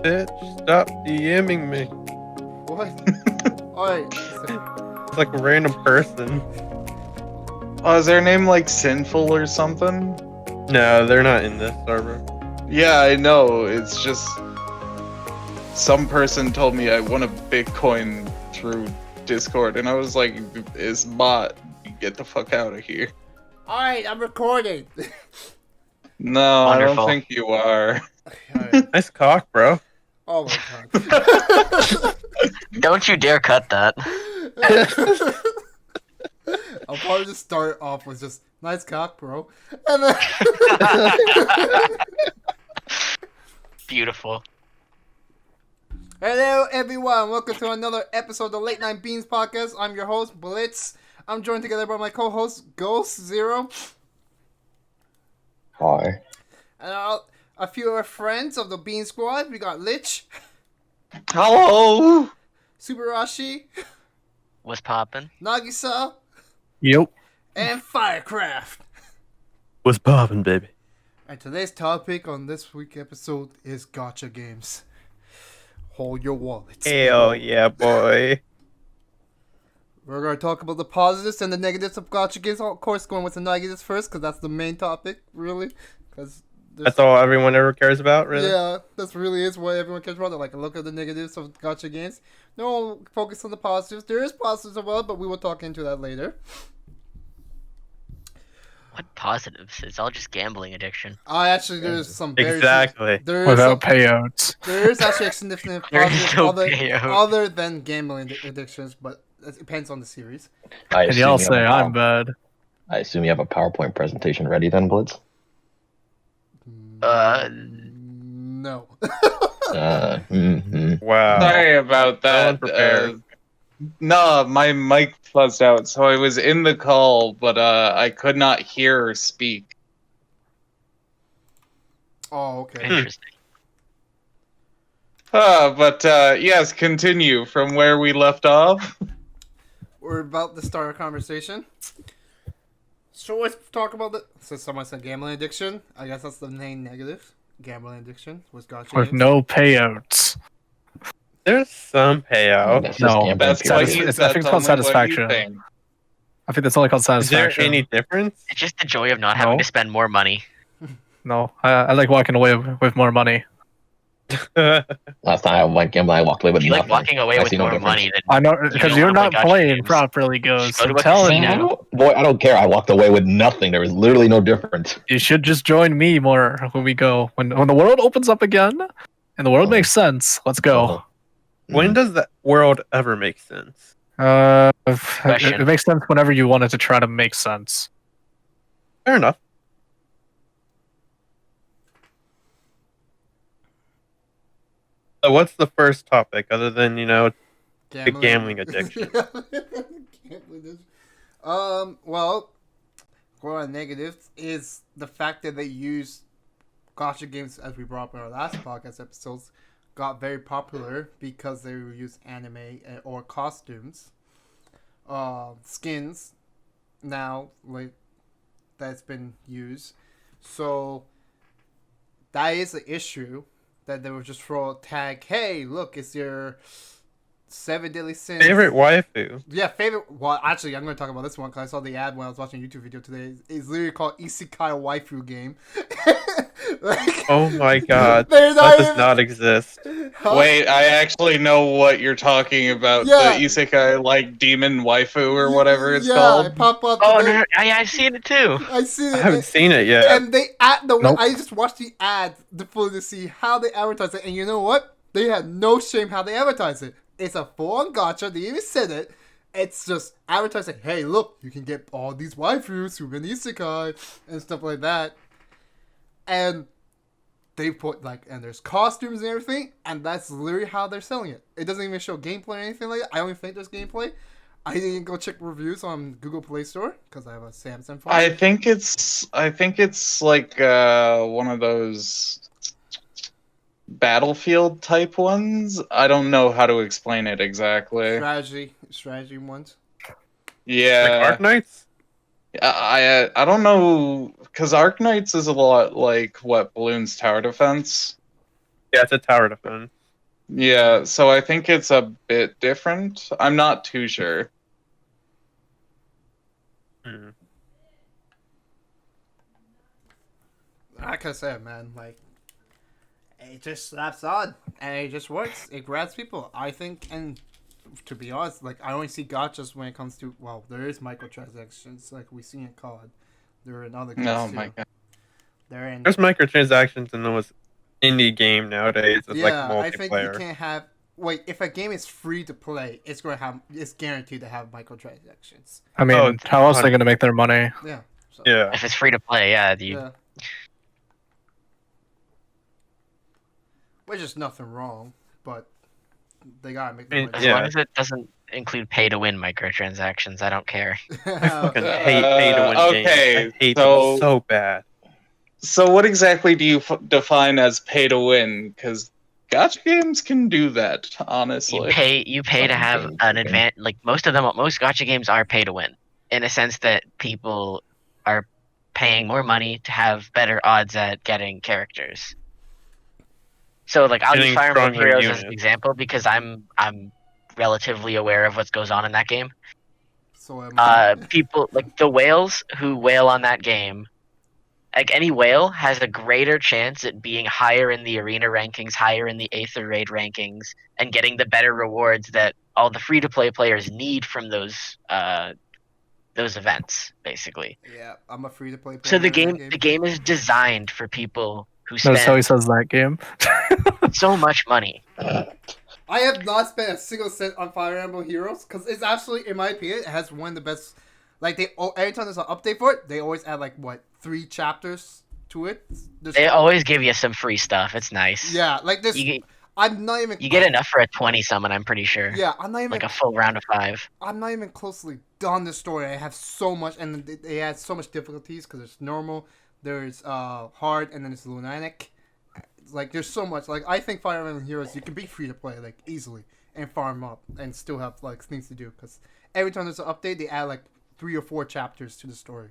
Bitch, stop DMing me. What? Alright. It's like a random person. Oh, is their name like Sinful or something? No, they're not in this server. Yeah, I know. It's just some person told me I won a Bitcoin through Discord, and I was like, "Is bot? Get the fuck out of here!" Alright, I'm recording. No, I Wonderful. don't think you are. Alright. Nice cock, bro. Oh my god. Don't you dare cut that. I'll probably just start off with just nice cock, bro. And then Beautiful. hello everyone, welcome to another episode of the Late Night Beans Podcast. I'm your host, Blitz. I'm joined together by my co-host, Ghost Zero. Hi. And a few of our friends of the Bean Squad. We got Lich, Hello. Subarashi, What's poppin'? Nagisa, Yep. and Firecraft. What's poppin', baby? And today's topic on this week's episode is gacha games. Hold your wallets. Hell yeah, boy. We're going to talk about the positives and the negatives of gacha games. Of course, going with the negatives first, because that's the main topic, really. Because That's all everyone ever cares about, really? Yeah, that's really is what everyone cares about. They're like, look at the negatives of gacha games. No one focus on the positives. There is positives as well, but we will talk into that later. What positives? It's all just gambling addiction. Actually, there's some very Exactly. There is Without payouts. there is actually a significant There is positive no other, payout. other than gambling addictions, but it depends on the series. I And assume y'all you say have a I'm bad. I assume you have a PowerPoint presentation ready then, Blitz? No. Wow. Sorry about that. Unprepared. No, my mic buzzed out, so I was in the call, but I could not hear or speak. Oh, okay. Interesting. But yes, continue from where we left off. We're about to start a conversation. So let's talk about the. So someone said gambling addiction. I guess that's the main negative. Gambling addiction was gacha With games. no payouts. There's some payout. That's just No, gambling, That's period. what it's- you, it's- I think it's called only what you satisfaction. think. I think that's only called Is there satisfaction. any difference? It's just the joy of not having No. to spend more money. No, I like walking away with more money. Last time I went gambling, I walked away with If you like nothing. walking away I with see no more difference. money, then I know You because don't you're wanna not play gacha playing games. properly, Ghost. Just go to I'm a telling casino. you, Boy, I don't care. I walked away with nothing. There was literally no difference. you should just join me more when we go. When the world opens up again, and the world makes sense. Let's go. When does that world ever make sense? It makes sense whenever you want it to try to make sense. Fair enough. So what's the first topic other than, the gambling addiction? Gambling addiction. Well, one of the negatives is the fact that they use gacha games, as we brought up in our last podcast episodes, got very popular because they use anime or costumes, skins. Now, like that's been used, so that is an issue. That they would just throw a tag. Hey, look, it's your 7 Deadly Sins. Favorite waifu? Yeah, favorite. Well, actually, I'm going to talk about this one because I saw the ad when I was watching a YouTube video today. It's literally called Isekai Waifu Game. Like, Oh my god. they're That does even- not exist. Huh? Wait, I actually know what you're talking about. Yeah. The isekai, like, demon waifu or whatever it's yeah, called. it pop up. Oh, today. no, I've seen it too. I see I it. haven't seen it yet. And they Nope. I just watched the ad to see how they advertise it, and you know what? They had no shame how they advertise it. It's a full-on gacha. They even said it. It's just advertising. Hey, look, you can get all these waifus who've been isekai and stuff like that. And they put and there's costumes and everything, and that's literally how they're selling it. It doesn't even show gameplay or anything like that. I don't even think there's gameplay. I didn't go check reviews on Google Play Store because I have a Samsung phone. I think it's like one of those Battlefield type ones. I don't know how to explain it exactly. strategy ones. Yeah, Like Arknights? I don't know, because Arknights is a lot like what Balloon's Tower Defense. Yeah, it's a tower defense. Yeah, so I think it's a bit different. I'm not too sure. Hmm. Like I said, man, like it just slaps on and it just works. It grabs people. I think, and to be honest, like I only see gotchas when it comes to there is microtransactions like we see in COD. There are in other games Oh too. my god. They're in. There's microtransactions in almost any game nowadays. It's like Yeah, I think you multiplayer. can't have. Wait, if a game is free to play, it's guaranteed to have microtransactions. I mean, Oh, it's how else are they 100. going to make their money? Yeah. So, Yeah. If it's free to play, yeah, Yeah. Which is nothing wrong, but they gotta make the I mean, money. as Yeah. long as it doesn't include pay to win microtransactions, I don't care. I fucking hate pay to win games. Okay, I hate so- them so bad. So what exactly do you define as pay to win? Because gacha games can do that, honestly. You pay to have an advantage. Like most gacha games are pay to win, in a sense that people are paying more money to have better odds at getting characters. So like I'll use Getting Fire Emblem stronger Heroes as an units. example because I'm relatively aware of what goes on in that game. So am People like the whales who whale on that game. Like any whale has a greater chance at being higher in the arena rankings, higher in the Aether raid rankings, and getting the better rewards that all the free to play players need from those events, basically. Yeah, I'm a free to play. So the game is designed for people who Notice how he spend says that game. so much money. I have not spent a single cent on Fire Emblem Heroes because it's actually, in my opinion, it has one of the best. Like every time there's an update for it, they always add like 3 chapters to it. They always give you some free stuff. It's nice. Yeah, like this. You I'm not even. get enough for a 20 summon, I'm pretty sure. Yeah, I'm not even. Like a full round of 5. I'm not even closely done the story. I have so much, and they add so much difficulties because there's normal, there's hard, and then there's lunatic. Like there's so much. Like I think Fire Emblem Heroes you can be free to play like easily and farm up and still have like things to do because every time there's an update they add like 3 or 4 chapters to the story,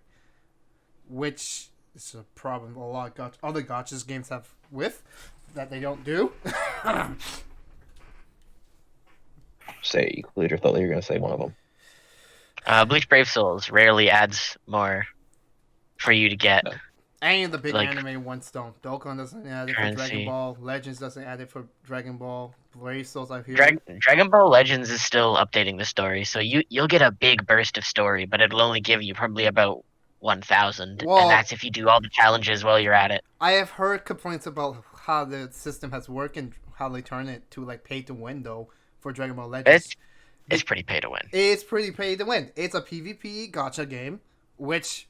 which is a problem a lot of other gotchas games have with that they don't do. Say, Leader, thought you were going to say one of them. Bleach Brave Souls rarely adds more for you to get. Any of the big Like, anime ones don't. Dokkan doesn't add it for Currency. Dragon Ball. Legends doesn't add it for Dragon Ball. Brave Souls I've heard. Dragon Ball Legends is still updating the story, so you'll get a big burst of story, but it'll only give you probably about 1,000, Well- and that's if you do all the challenges while you're at it. I have heard complaints about how the system has worked and how they turn it to like pay to win though for Dragon Ball Legends. It's pretty pay to win. It's pretty pay to win. It's a PvP gacha game, which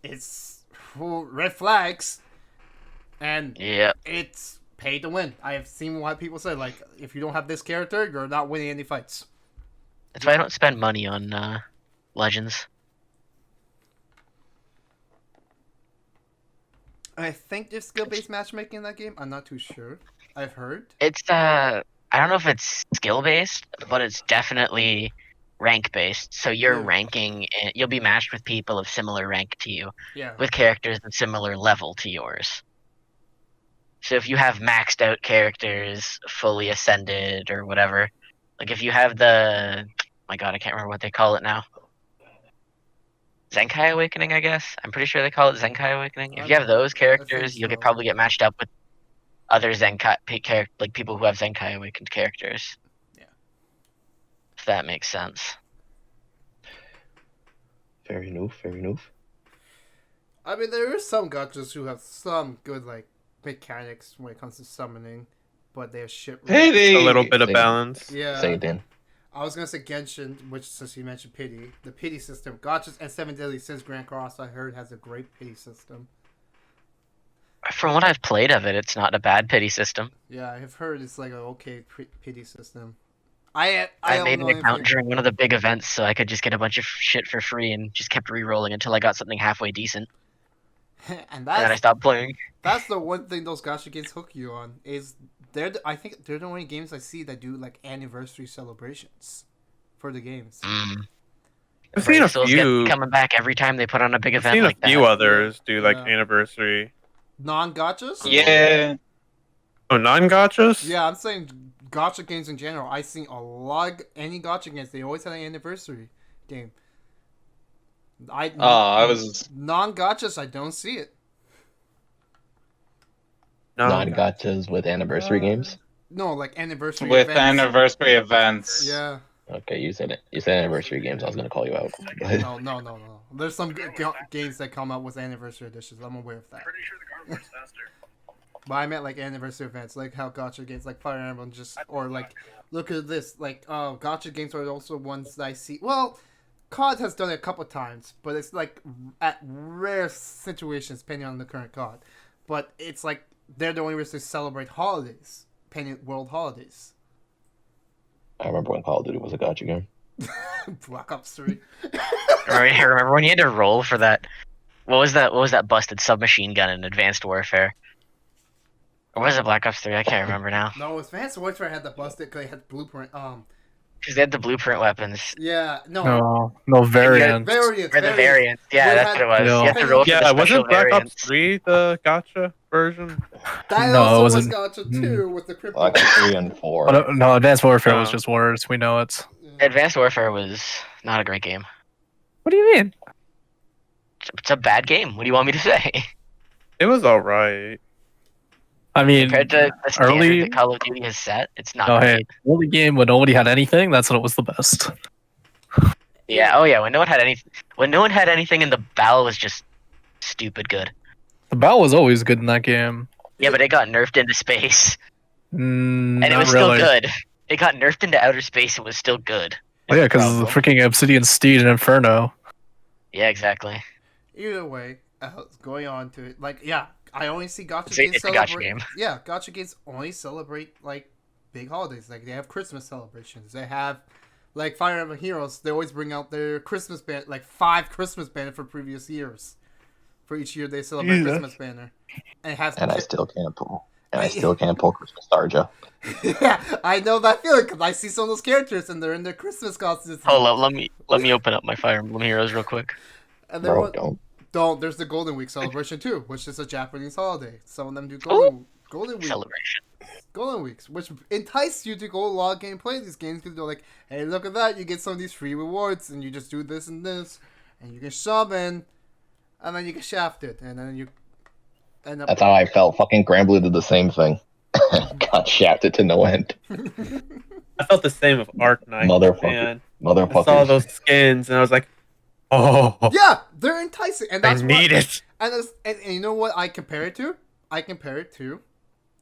is full red flags, and Yeah, it's pay to win. I have seen what people say, like if you don't have this character, you're not winning any fights. that's why I don't spend money on Legends. I think there's skill-based matchmaking in that game. I'm not too sure. I've heard. It's I don't know if it's skill based, but it's definitely rank based. So you're Yeah. ranking, you'll be matched with people of similar rank to you, Yeah. with characters of similar level to yours. So if you have maxed out characters, fully ascended or whatever, like if you have my god, I can't remember what they call it now. Zenkai Awakening, I guess. I'm pretty sure they call it Zenkai Awakening. If you have those characters, you'll so. probably get matched up with other like people who have Zenkai Awakened characters. Yeah. If that makes sense. Fair enough, fair enough. I mean, there are some gachas who have some good like mechanics when it comes to summoning, but they have shit. Pity! A little bit of Say- balance. Yeah. Say it then. I was gonna say Genshin, which since you mentioned pity, the pity system, gachas and Seven Deadly Sins Grand Cross, I heard has a great pity system. From what I've played of it, it's not a bad pity system. Yeah, I have heard it's like an okay pity system. I don't made an know account anything- during one of the big events so I could just get a bunch of shit for free and just kept re-rolling until I got something halfway decent. and And then I that's stopped playing. that's the one thing those gacha games hook you on is I think they're the only games I see that do like anniversary celebrations for the games. I've seen a Brave Souls get few. coming back every time they put on a big I've event seen like a few that. others do like Yeah. anniversary. Non gachas? Yeah. Oh, non-gotchas? Yeah, I'm saying gacha games in general. I seen a lot any gacha games. They always had an anniversary game. I was Non-gotchas. I don't see it. No. Non-gotchas with anniversary games. No, like anniversary with events. anniversary events. Yeah. Okay, you said it. You said anniversary games. I was gonna call you out. But No. There's some games that come out with anniversary editions. I'm aware of that. Pretty sure the car moves faster. But I meant like anniversary events, like how gacha games like Fire Emblem or like, look at this, like gacha games are also ones that I see. Well, COD has done it a couple times, but it's like at rare situations, depending on the current COD. But it's like they're the only ones to celebrate holidays, world holidays. I remember when Call of Duty was a gotcha game. Black Ops 3. Remember when you had to roll for that? What was that? What was that busted submachine gun in Advanced Warfare? Or was it Black Ops 3? I can't remember now. No, Advanced Warfare had the busted because they had blueprint. Because they had the blueprint weapons. Yeah, no. No variant. Variants. Or the variants. Yeah, We that's had- what it was. Yeah. You have to roll for the Yeah, special wasn't Black Ops variants. 3 the gotcha version? That No, it also was wasn't. gacha too with the crypto. Black Ops 3 and 4. Oh, no, Advanced Warfare was Oh. just worse. We know it. Advanced Warfare was not a great game. What do you mean? It's a bad game. What do you want me to say? It was alright. I mean, Compared to the standard early. that Call of Duty has set, it's not Oh, hey, great. early game when nobody had anything. That's when it was the best. Yeah, oh yeah, when no one had anything and the battle was just stupid good. The battle was always good in that game. Yeah, but it got nerfed into space. And it Not was really. still good. It got nerfed into outer space and was still good. Oh yeah, because the freaking Obsidian Steed and Inferno. Yeah, exactly. Either way, going on to it, like, yeah, I only see gacha It's games a gacha celebrate. game. Yeah, gacha games only celebrate like big holidays. Like they have Christmas celebrations. They have like Fire Emblem Heroes. They always bring out their Christmas banner, like 5 Christmas banner for previous years. For each year they celebrate Jesus. Christmas banner, and it has. And I still can't pull. And I still can't pull Christmas Starja. Yeah, I know that feeling because I see some of those characters and they're in their Christmas costumes. Hold up, let me open up my Fire Emblem Heroes real quick. And then Bro, what? don't. Don't. There's the Golden Week celebration too, which is a Japanese holiday. Some of them do Golden Week. Celebration. Golden Weeks, which entice you to go log in and play these games because they're like, hey, look at that, you get some of these free rewards, and you just do this and this, and you can summon, and then you get shafted, and then you end up. That's how I felt. Fucking Granblue did the same thing. Got shafted to no end. I felt the same with Arc Knight. Motherfucker. Man. I Motherfuckers. saw those skins and I was like, oh, Yeah, they're enticing, and I that's need it. And you know what I compare it to?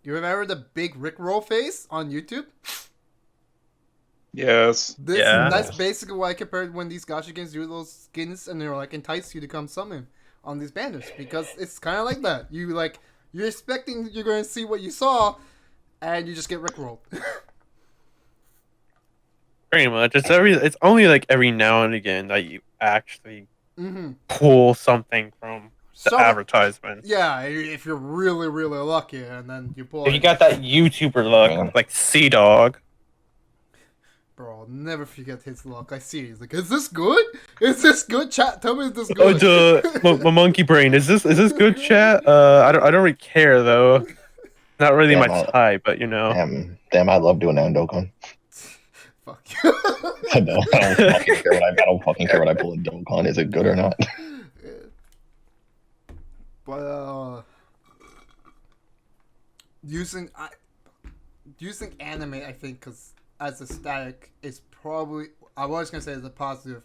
You remember the big Rickroll face on YouTube? Yes. Yeah. That's basically what I compared when these gacha games do those skins and they're like entice you to come summon on these banners because it's kind of like that. You're expecting you're going to see what you saw, and you just get Rickrolled. Pretty much. It's only like every now and again that you actually Mm-hmm. pull something from the So advertisements. yeah, if you're really really lucky, and then you pull. If you got that YouTuber look, Man. like Sea Dog. Bro, I'll never forget his look. I see it. He's like, "Is this good? Is this good, chat? Tell me, is this Oh, good?" my monkey brain. Is this good, chat? I don't really care though. Not really Yeah, my no. type, but you know. Damn, I love doing Endokan. Fuck you. I don't fucking care what I pull in Dokkan. Is it good or not? But using anime, I think, because as a static is probably I was gonna say is a positive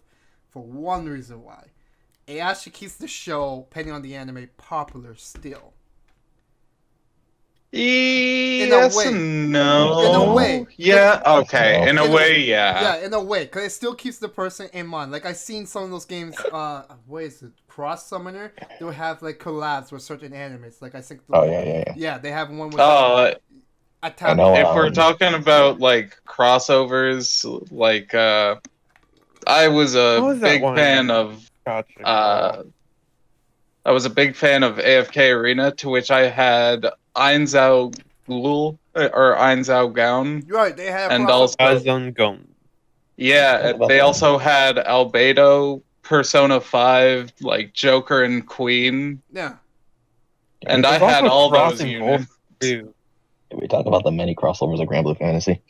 for one reason why it actually keeps the show, depending on the anime, popular still. Yes way. and no. In a way. Yeah, okay. In a way, Yeah, yeah. in a way, because it still keeps the person in mind. Like I've seen some of those games. What is it? Cross Summoner. They'll have like collabs with certain animes. Like I think. Oh yeah. Yeah, they have one with. Oh, Attack. I know. if we're talking about like crossovers, like I was What a was that big one? fan of Gotcha. I was a big fan of AFK Arena, to which I had Ainzao Ghoul or Ainzao Gown. You're right. They have. And crossover. also- Azungon. Yeah, they also had Albedo, Persona 5, like Joker and Queen. Yeah. And I There's had also all those Crossing units. Gold, too. We talk about the many crossovers of Grand Blue Fantasy.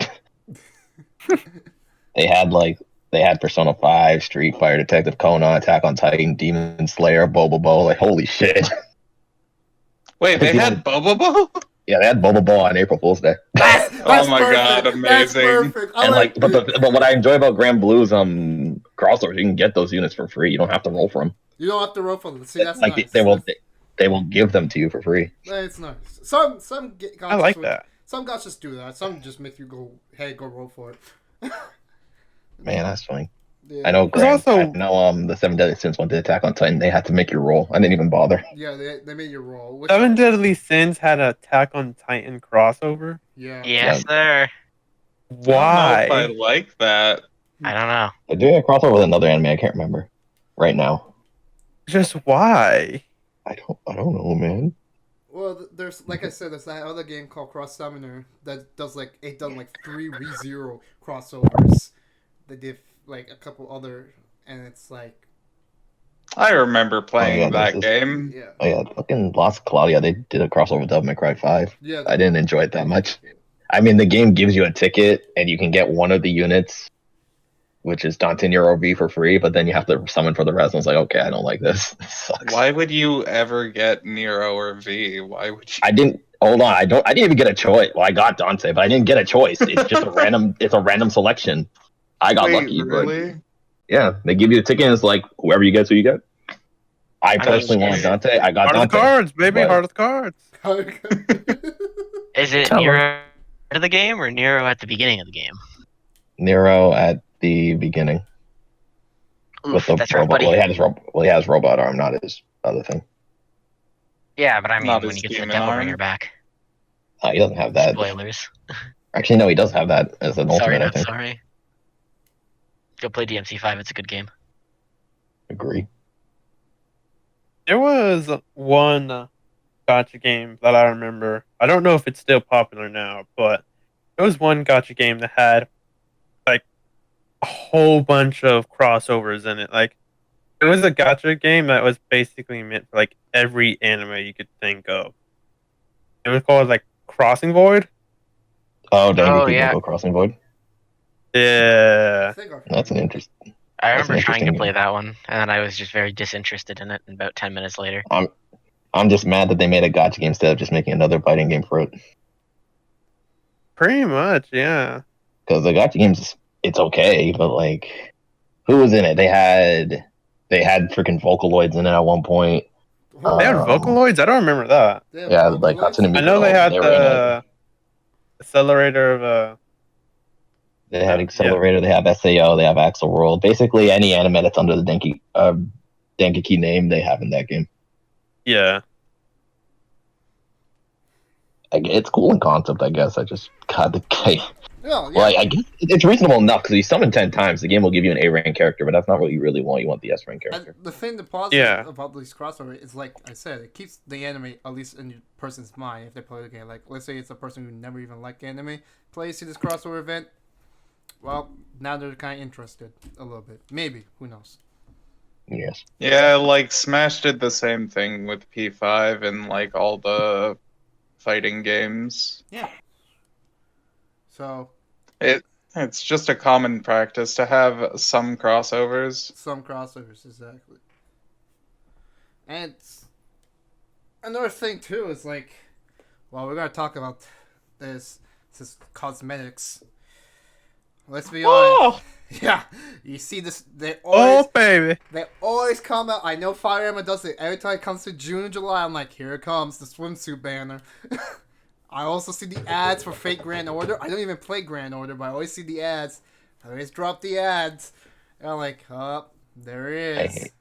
They had Persona 5, Street Fighter, Detective Conan, Attack on Titan, Demon Slayer, Bobo. Like holy shit. Wait, they had Bobobo? Yeah, they had Bobo on April Fool's Day. That's Oh my perfect. god, That's amazing. perfect. I And like, but what I enjoy about Grand Blue's crossovers, you can get those units for free. You don't have to roll for them. you don't have to roll for them. See, that's Like nice. they will give them to you for free. It's nice. Some gachas I like that. Some gachas do that. Some just make you go, hey, go roll for it. Man, that's funny. Yeah. I know. There's I also know. The Seven Deadly Sins one did Attack on Titan. They had to make you roll. I didn't even bother. Yeah, they made you roll. Which, Seven Deadly Sins had an Attack on Titan crossover. yeah. Yes, sir. I don't know if I Why? like that. I don't know. They're doing a crossover with another anime. I can't remember right now. Just why? I don't know, man. Well, there's like I said, there's that other game called Cross Summoner that does like 3 ReZero crossovers. They did like a couple other, and it's like, I remember playing yeah, that this is- game. yeah, Oh yeah, fucking Lost Claudia. They did a crossover with Devil May Cry 5. yeah. I didn't enjoy it that much. I mean, the game gives you a ticket, and you can get one of the units, which is Dante Nero V for free. But then you have to summon for the rest. And I was like, okay, I don't like this. This sucks. Why would you ever get Nero or V? Why would you? I didn't. Hold on. I didn't even get a choice. Well, I got Dante, but I didn't get a choice. It's just a random. It's a random selection. I got Wait, lucky, but really? yeah, they give you a ticket, and it's like whoever you get, who you get. I personally wanted Dante. I got Heart of the Dante. cards, baby. but- Heart of the cards. Is it Tell Nero at the game or Nero at the beginning of the game? Nero at the beginning Oof, with the that's rough, robot. buddy. Well, he has robot arm, not his other thing. Yeah, but I mean, Not when his he gets the demon Devil arm. Ringer back. He doesn't have that. Spoilers. Actually, no, he does have that as an Sorry, ultimate. I not think. sorry. Go play DMC5. It's a good game. Agree. There was one gotcha game that I remember. I don't know if it's still popular now, but there was one gotcha game that had like a whole bunch of crossovers in it. Like it was a gotcha game that was basically meant for like every anime you could think of. It was called like Crossing Void. Oh, dang! Oh, You yeah. go Crossing Void. Yeah. That's an interesting. I That's an remember trying to interesting play game. that one, and then I was just very disinterested in it. And about 10 minutes later, I'm just mad that they made a gotcha game instead of just making another fighting game for it. Pretty much, yeah. Because the gotcha games, it's okay, but like, who was in it? They had freaking Vocaloids in it at one point. They had Vocaloids? I don't remember that. Yeah, like Hatsune Miku. I know they had were in it. the accelerator of They have Yeah. Accelerator, they have SAO, they have Axel World. Basically, any anime that's under the Dengeki name, they have in that game. yeah. It's cool in concept, I guess. I just got the game. Yeah, yeah. Well, I guess it's reasonable enough because you summon 10 times. The game will give you an A rank character, but that's not what you really want. You want the S rank character. And the thing, the positive Yeah. about these crossover is, like I said, it keeps the anime at least in your person's mind if they play the game. Like, let's say it's a person who never even liked anime, plays to this crossover event. Well, now they're kind of interested a little bit. Maybe, who knows? Yes. Yeah, like Smash did the same thing with P5 and like all the fighting games. Yeah. So It's just a common practice to have some crossovers. some crossovers, exactly. And another thing too is like, well, we're gonna talk about this is cosmetics. Let's be honest. Yeah, you see this. They always Oh baby. come out. I know Fire Emblem does it every time it comes to June and July. I'm like, here it comes, the swimsuit banner. I also see the ads for fake Grand Order. I don't even play Grand Order, but I always see the ads. I always drop the ads. And I'm like, oh, there it I is. hate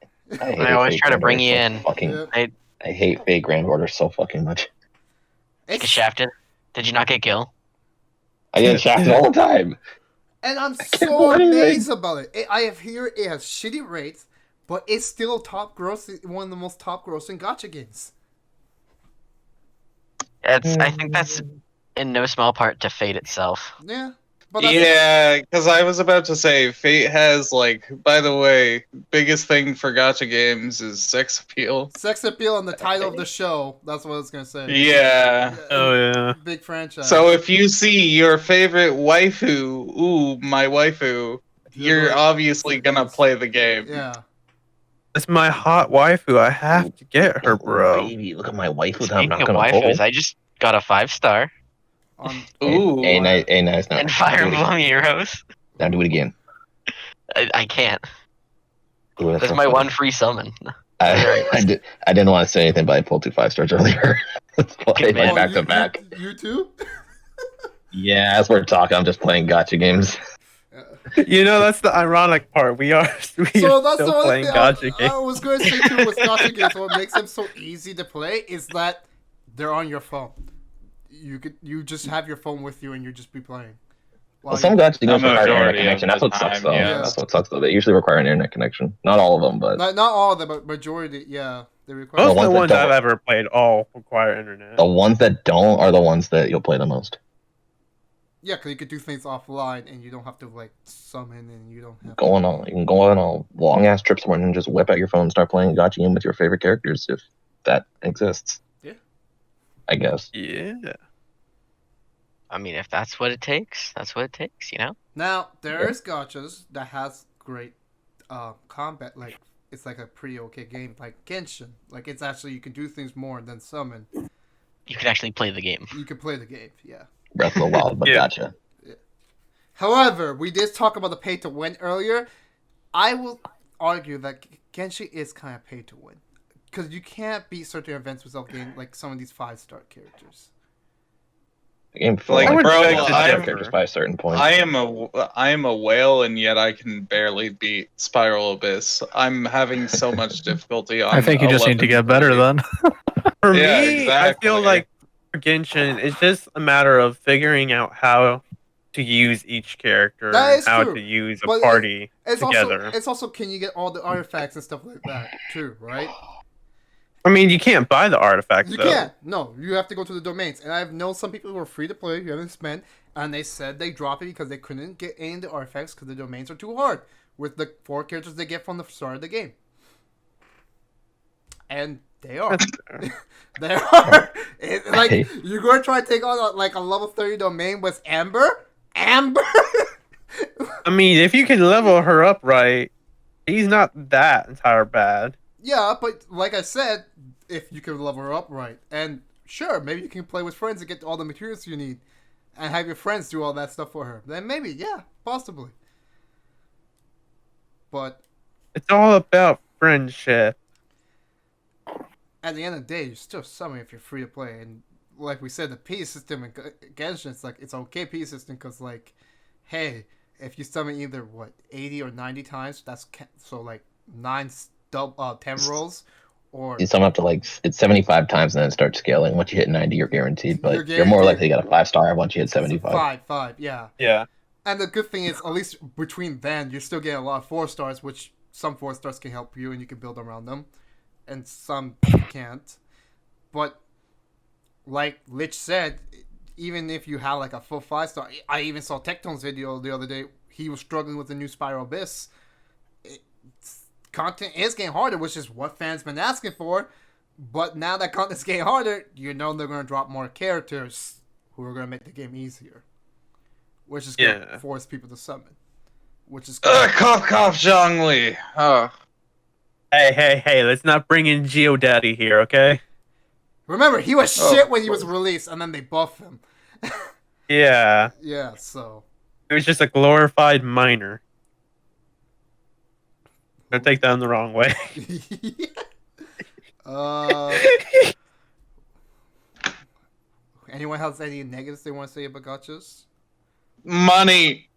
I always Fate try to Grand bring Order you so in. Fucking, Yep. I hate Fate Grand Order so fucking much. Get It's, shafted. Did you not get Gil? I get shafted all the time. and I'm can't so do anything. amazed about it. I have here it has shitty rates, but it's still top grossing, one of the most top grossing gacha games. I think that's in no small part to Fate itself. Yeah. But that's, Yeah, because I was about to say, Fate has, like, by the way, biggest thing for gacha games is sex appeal. sex appeal on the title of the show. That's what I was gonna say. Yeah. Oh yeah. Big franchise. So if you see your favorite waifu, ooh, my waifu, you're going- obviously gonna play the game. Yeah. That's my hot waifu. I have to get her, Ooh, bro. baby, look at my waifu that I'm Speaking not of gonna waifus, pull. I just got a 5-star On Ooh. Nice. Now, in Fire do it again. Emblem Heroes. Now do it again. I can't. Ooh, That's so my funny. one free summon. I didn't want to say anything, but I pulled 2 5-stars earlier. It's Good man. back to back. You too? Yeah, as we're talking, I'm just playing gotcha games. You know, that's the ironic part. We are So are that's the still only playing thing gacha I games. was going to say too with gacha games. What makes them so easy to play is that they're on your phone. You just have your phone with you and you just be playing. Well, some gotcha games The require internet majority of connection. the That's what sucks, time, though. yes. That's what sucks, though. They usually require an internet connection. Not all of them, but Not all of them, but majority. Yeah, they require. Most of the ones that ones don't- I've ever played all require internet. the ones that don't are the ones that you'll play the most. Yeah, because you could do things offline and you don't have to like summon and you don't have. You can go on a long ass trip somewhere and just whip out your phone and start playing a gotcha game with your favorite characters if that exists. Yeah. I guess. Yeah. I mean, if that's what it takes, that's what it takes, you know? Now there's gachas that has great combat. Like it's like a pretty okay game, like Genshin. Like it's actually you can do things more than summon. You can actually play the game. You can play the game. Yeah. Breath of the Wild, but Yeah. gotcha. However, we did talk about the pay to win earlier. I will argue that Genshin is kind of pay to win because you can't beat certain events without getting like some of these 5-star characters. The game Like, I would bro, beg to I'm- characters by a certain point. I am a whale, and yet I can barely beat Spiral Abyss. I'm having so much difficulty on. I think you just need to get better then. For Yeah, me, I feel exactly. like for Genshin, it's just a matter of figuring out how to use each character That and is how true. to use a But party It's together. also can you get all the artifacts and stuff like that too, right? I mean, you can't buy the artifacts You though. can't. No, you have to go to the domains. And I've known some people who are free to play, who haven't spent, and they said they dropped it because they couldn't get any of the artifacts because the domains are too hard with the 4 characters they get from the start of the game. And they are. They are. Like, you're going to try to take on like a level 30 domain with Amber? Amber? I mean, if you can level her up right, he's not that entire bad. Yeah, but like I said, if you can level her up right, and sure, maybe you can play with friends and get all the materials you need, and have your friends do all that stuff for her. Then maybe, yeah, possibly. But It's all about friendship. at the end of the day, you're still summoning if you're free to play. And like we said, the P system in Genshin, it's like it's okay P system because like, hey, if you summon either 80 or 90 times, that's so like 10 rolls, or You sum up to like it's 75 times and then start scaling. Once you hit 90, you're guaranteed. But You're you're more likely guaranteed. to get a 5-star once you hit 75. five, yeah. Yeah. And the good thing is, at least between then, you're still getting a lot of 4-stars, which some 4-stars can help you and you can build around them, and some you can't. But like Lich said, even if you have like a full 5-star, I even saw Tecton's video the other day. He was struggling with the new Spiral Abyss. Content is getting harder, which is what fans been asking for. But now that content's getting harder, you know they're going to drop more characters who are going to make the game easier, which is going to Yeah. force people to summon. Which is Cough, cough, Zhongli. Oh. Hey, let's not bring in GeoDaddy here, okay? remember he was Oh, shit when he was of released, and then they buffed him. Yeah. Yeah, so It was just a glorified miner. Don't take that in the wrong way. uh, anyone has any negatives they want to say about gachas? Money.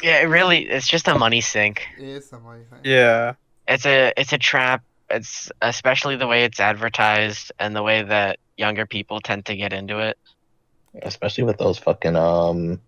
Yeah, it's just a money sink. It is somebody. Yeah. It's a trap. It's especially the way it's advertised and the way that younger people tend to get into it. Especially with those fucking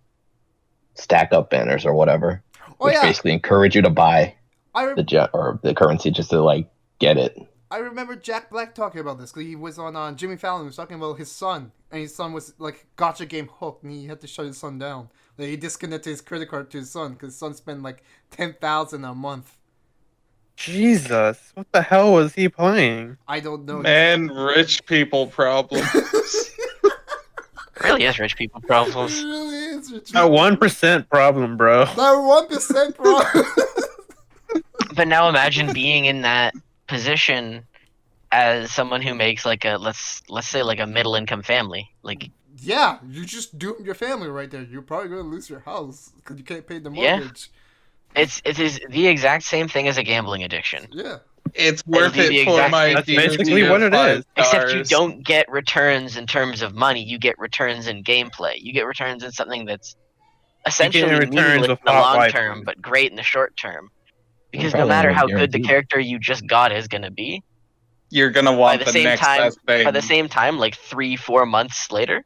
stack up banners or whatever. Oh Which yeah, basically encourage you to buy I the jet or the currency just to like get it. I remember Jack Black talking about this because he was on Jimmy Fallon. He was talking about his son, and his son was like gotcha game hooked, and he had to shut his son down. Like, he disconnected his credit card to his son because his son spent like 10,000 a month. Jesus, what the hell was he playing? I don't know. Man, rich people problems. Really is rich people It problems. really is. A 1% problem, bro. That 1% problem. But now imagine being in that position as someone who makes like a let's say like a middle income family. Like Yeah, you just doomed your family right there. You're probably gonna lose your house because you can't pay the Yeah. mortgage. it is the exact same thing as a gambling addiction. Yeah. It's worth It'll be it the for exact my same That's dear, basically dear what it is. Except you $5. don't get returns in terms of money. You get returns in gameplay. You get returns in something that's essentially returns meaningless with in the hot long waifus. term, but great in the short term. Because no Probably matter more how good the guaranteed. character you just got is going to be, You're gonna by want the the same next time, best thing. by the same time, like 3-4 months later,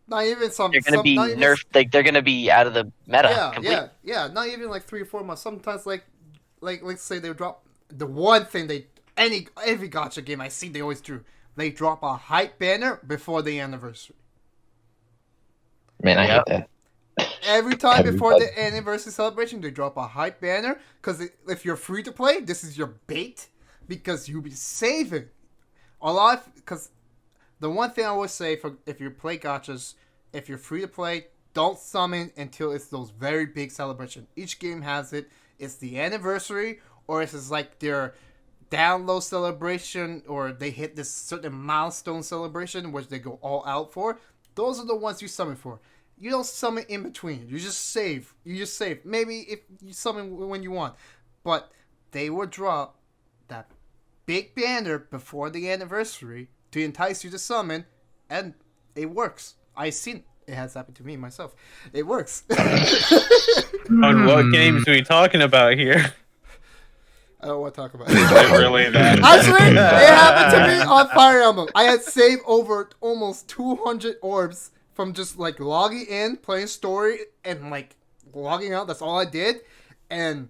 Not even some. they're going to be not even, nerfed. Like they're going to be out of the meta. Yeah, completely. yeah. Not even like 3 or 4 months. Sometimes like let's say they drop the one thing every gotcha game I see they always do. They drop a hype banner before the anniversary. Man, I Yep. hate that. Every time before Everybody. the anniversary celebration, they drop a hype banner. Because if you're free to play, this is your bait. Because you'll be saving a lot. Because the one thing I would say for if you play gotchas, if you're free to play, don't summon until it's those very big celebrations. Each game has it. It's the anniversary, or it's like their download celebration, or they hit this certain milestone celebration, which they go all out for. Those are the ones you summon for. You don't summon in between. You just save. Maybe if you summon when you want. But they will drop that big banner before the anniversary to entice you to summon, and it works. I've seen it has happened to me myself. It works. On what games are we talking about here? I don't want to talk about Is it. it really that? Actually, it happened to me on Fire Emblem. I had saved over almost 200 orbs from just like logging in, playing story, and like logging out. That's all I did. And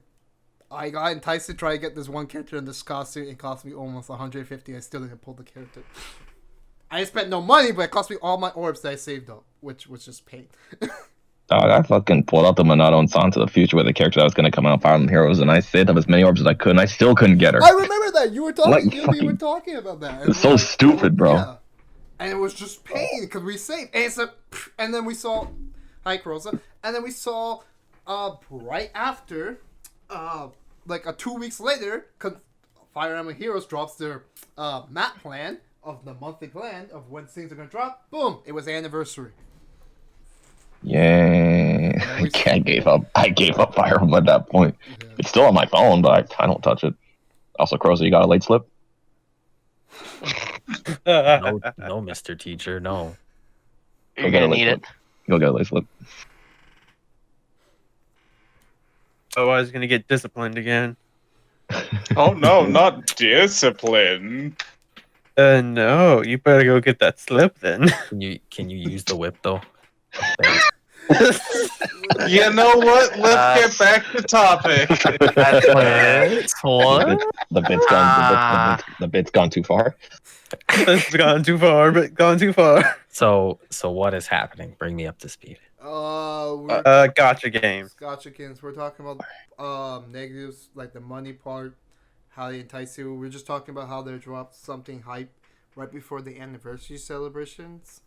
I got enticed to try to get this one character in this costume. It cost me almost 150. I still didn't pull the character. I spent no money, but it cost me all my orbs that I saved up, which was just pain. I fucking pulled out the Monado and saw into the future with the character that was going to come out, Fire Emblem Heroes, and I saved up as many orbs as I could, and I still couldn't get her. I remember that you were talking. Like, You fucking- were talking about that. It's so stupid, bro. Yeah. And it was just pain because we saved, and then we saw, hi Rosa, and then we saw, right after, like 2 weeks later, cause Fire Emblem Heroes drops their map plan of the monthly plan of when things are gonna drop. Boom! It was anniversary. Yeah, I gave up. I gave up Fire Emblem at that point. Yeah. It's still on my phone, but I don't touch it. Also, Croza, you got a late slip? No, no, Mr. Teacher, no. You're Go get a gonna late need it. slip. Go get a late slip. Otherwise, gonna get disciplined again. Oh no, not discipline. No, you better go get that slip then. Can you use the whip though? You know what? Let's get back to topic. That's hilarious. What? The bit's gone. The bit's gone too far. That's gone too far, but gone too far. So what is happening? Bring me up to speed. We're Gotcha games. Gotchakins. We're talking about negatives like the money part, how they entice you. We're just talking about how they dropped something hype right before the anniversary celebrations.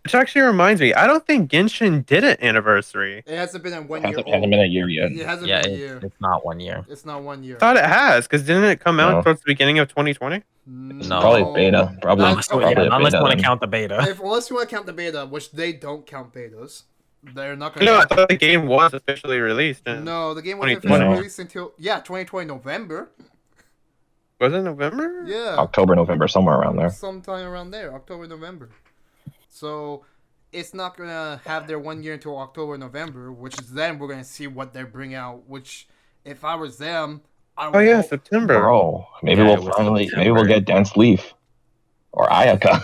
Which actually reminds me, I don't think Genshin did an anniversary. It hasn't been in 1 year. Hasn't been a year yet. It hasn't Yeah, been a year. it's not 1 year. It's not 1 year. I thought it has, because didn't it come out No. towards the beginning of 2020? No. Probably beta. Probably, Unless- probably okay, a Unless beta you want to then. count the beta. Unless you want to count the beta, which they don't count betas. They're not going No, I to. thought the game was officially released. No, the game wasn't 2020. officially released until 2020 November. Was it November? Yeah, October, November, somewhere around there. sometime around there, October, November. So it's not gonna have their 1 year until October, November, which is then we're gonna see what they bring out. Which, if I was them, I would Oh yeah, hope- September. Bro, maybe Yeah, it we'll was finally, September. maybe we'll get Dance Leaf or Ayaka.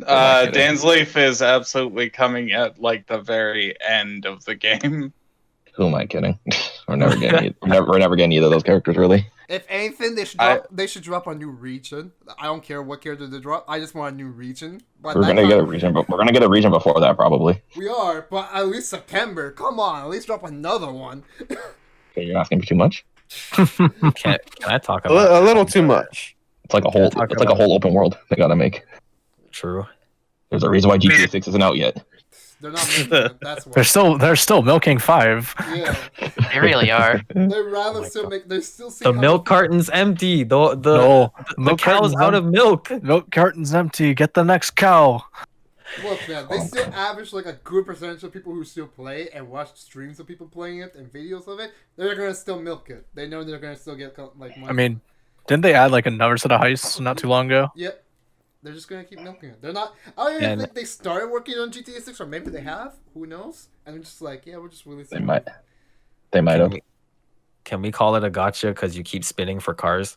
Dan's Leaf is absolutely coming at like the very end of the game. Who am I kidding? We're never getting. We're never getting either of those characters, really. If anything, they should drop a new region. I don't care what character they drop. I just want a new region. But We're gonna get a region, but we're gonna get a region before that probably. We are, but at least September. Come on, at least drop another one. Okay, you're asking for too much. Can I talk about A little too much. It's like a whole. It's like a whole open world they gotta make. True. There's a reason why GTA 6 isn't out yet. They're not making it. That's why. They're still milking 5. Yeah, They really are. they rather still make. They still see The how milk carton's empty. The No, the milk cow's carton's out of milk. Milk carton's empty. Get the next cow. Look, man, they still average like a good percentage of people who still play and watch streams of people playing it and videos of it. They're gonna still milk it. They know they're gonna still get like money. I mean, didn't they add like another set of heists not too long ago? Yep. They're just gonna keep milking it. They're not. I don't even And- think they started working on GTA 6, or maybe they have. Who knows? And they're just like, yeah, we're just releasing. They might. They might have. Can we call it a gotcha because you keep spinning for cars?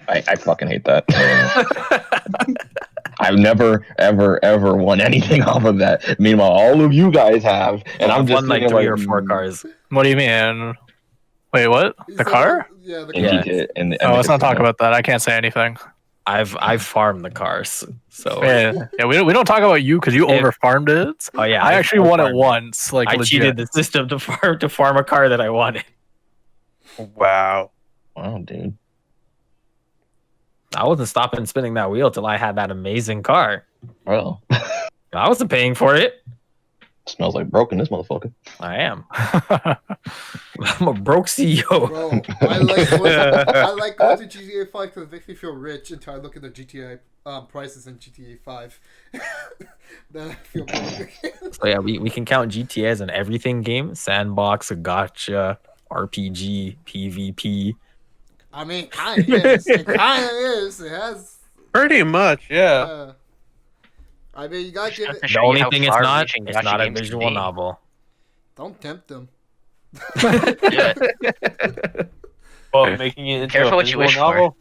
I fucking hate that. I've never, ever, ever won anything off of that. Meanwhile, all of you guys have, and I'm I've just won like thinking, 3 or 4 cars. What do you mean? Wait, what? He The said, car? Yeah, the in car. Yeah. GTA, and Oh, let's not talk about that. I can't say anything. I've farmed the cars. So Yeah, we don't talk about you because you If- over farmed it. oh yeah, I actually won it farmed once. Like I legit. cheated the system to farm a car that I wanted. Wow. Wow, dude. I wasn't stopping spinning that wheel till I had that amazing car. Well, I wasn't paying for it. smells like broken, this motherfucker. I am. I'm a broke CEO. Bro, I like going to GTA 5 because it makes me feel rich until I look at the GTA prices in GTA 5. Then I feel broke. So yeah, we can count GTA as an everything game: sandbox, gotcha, RPG, PvP. I mean, kind of is. It kind of is. It has. Pretty much, yeah. I mean, you gotta give it. The only thing it's not a visual novel. Don't tempt them. But making it into Careful a what you visual wish for. novel?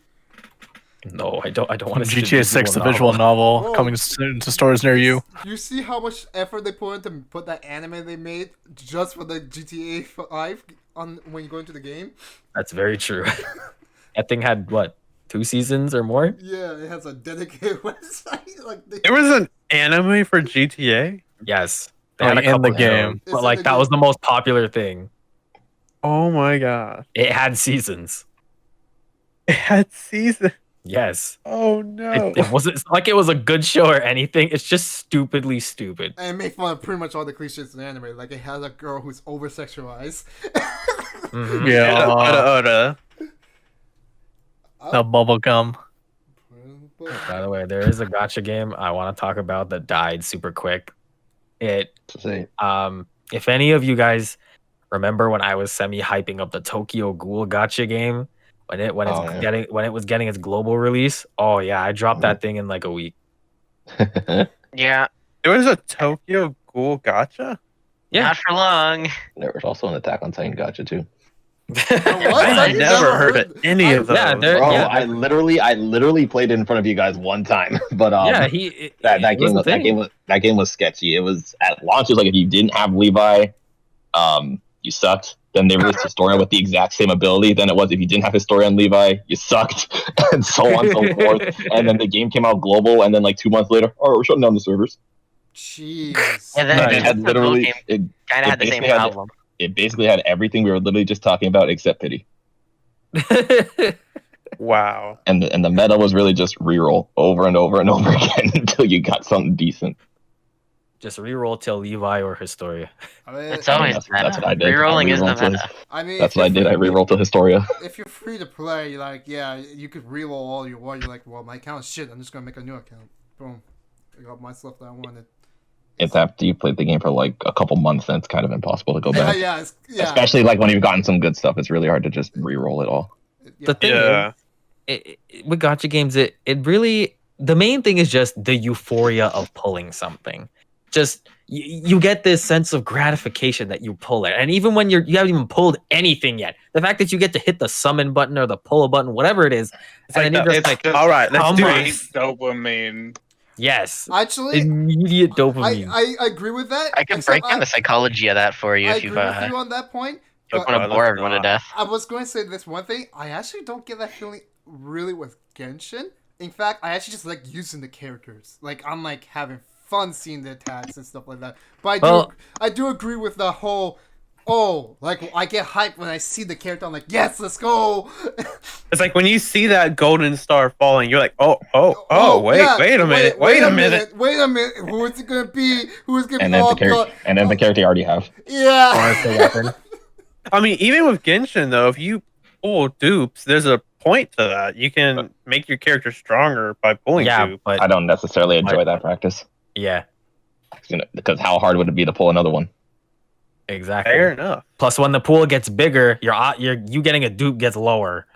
No, I don't want to see GTA 6, the visual novel, Oh. coming soon to stores near you. You see how much effort they put into put that anime they made just for the GTA 5 on when you go into the game? That's very true. That thing had what, 2 seasons or more? Yeah, it has a dedicated website. Like There was an anime for GTA? Yes. They Like, had a in the couple game. shows, It's but in like the that game. was the most popular thing. Oh my god. It had seasons. It had season. Yes. Oh no. It wasn't like it was a good show or anything. It's just stupidly stupid. and it made fun of pretty much all the cliches in anime. Like it has a girl who's over sexualized. Mhm. Yeah, the bubble gum. By the way, there is a gotcha game I want to talk about that died super quick. It Say, if any of you guys remember when I was semi hyping up the Tokyo Ghoul gotcha game when it was getting its global release. Oh yeah, I dropped that thing in like a week. Yeah, There was a Tokyo Ghoul Gacha? Yeah. not for long. there was also an Attack on Titan gotcha too. What? I I've never heard of any of those. Yeah, there- Bro, yeah. I literally played it in front of you guys one time. But Yeah, that game was sketchy. It was at launch. It was like if you didn't have Levi, you sucked. Then they released Historia with the exact same ability. Then it was if you didn't have Historia and Levi, you sucked, and so on and so forth. And then the game came out global, and then like 2 months later, oh, we're shutting down the servers. Jeez. And then Nice. It had literally, it, kind of had the same basically had- problem. it basically had everything we were literally just talking about except pity. Wow. And the meta was really just reroll over and over and over again until you got something decent. Just reroll till Levi or Historia. I mean, It's always That's meta. what I did. Rerolling is the rerolled till- meta. I mean, That's if what I you're did. I free- rerolled to Historia. If you're free to play, like, yeah, you could reroll all you want. You're like, well, my account's shit. I'm just gonna make a new account. Boom. I got my stuff that I wanted. It's after you played the game for like a couple months, then it's kind of impossible to go back. Yeah, yeah. Especially like when you've gotten some good stuff, it's really hard to just re-roll it all. Yeah. The thing Yeah. is, with gotcha games, it really, the main thing is just the euphoria of pulling something. Just you get this sense of gratification that you pull it, and even when you haven't even pulled anything yet, the fact that you get to hit the summon button or the pull button, whatever it is, It's and like then you're the- just like, all right, let's how do much? it. Dopamine. yes, Actually, immediate dopamine. I agree with that. I can except break down the psychology of that for you I if agree you've. with you on that point. You're But- gonna let's bore everyone to not. death. I was going to say this one thing. I actually don't get that feeling really with Genshin. In fact, I actually just like using the characters. Like I'm like having fun seeing the attacks and stuff like that. But Well- I do agree with the whole. Oh, like I get hyped when I see the character. I'm like, yes, let's go. It's like when you see that golden star falling, you're like, oh, wait, yeah, wait a minute, wait a minute. Who is it gonna be? Who is gonna And be? then Oh the character, god. and then the character you already have. Yeah. I mean, even with Genshin though, if you pull dupes, there's a point to that. You can make your character stronger by pulling Yeah, dupes. but I don't necessarily enjoy that practice. yeah, Because how hard would it be to pull another one? exactly. Fair enough. Plus, when the pool gets bigger, you getting a dupe gets lower.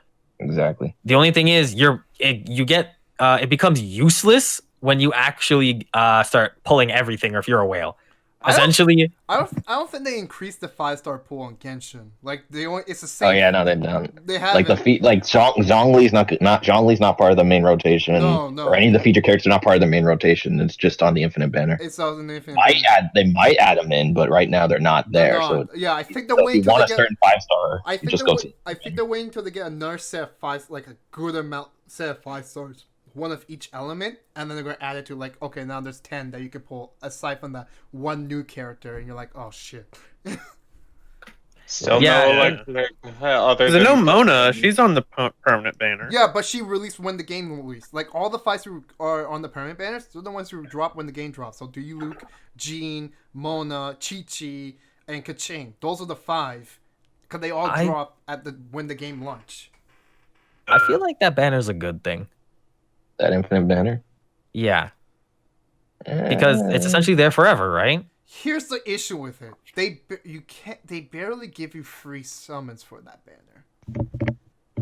Exactly. The only thing is it becomes useless when you actually start pulling everything, or if you're a whale. I don't- Essentially, I don't think they increased the 5-star pool on Genshin. Like they only it's the same. Oh yeah, no, they don't. They have Like the feet, like Zhongli's not part of the main rotation, No. or any of the feature characters are not part of the main rotation. It's just on the Infinite Banner. It's also an infinite. They might add them in, but right now they're not They're there. not. So, Yeah, I think the so way if you until want they a get. certain 5-star, I you think just they're go to. I think they're waiting until they get another set of 5, like a good amount set of 5 stars, one of each element, and then they're gonna add it to like okay now there's 10 that you can pull aside from that one new character, and you're like oh shit. Still Yeah, no yeah. like other There's no than Mona. She's on the permanent banner. Yeah, but she released when the game released. Like all the fights who are on the permanent banners, they're the ones who drop when the game drops. So do you Luke, Jean, Mona, Chi-Chi, and Kaching. Those are the 5. Because they all drop at when the game launch. I feel like that banner's a good thing. That Infinite Banner. Yeah, because it's essentially there forever, right? Here's the issue with it. They barely give you free summons for that banner.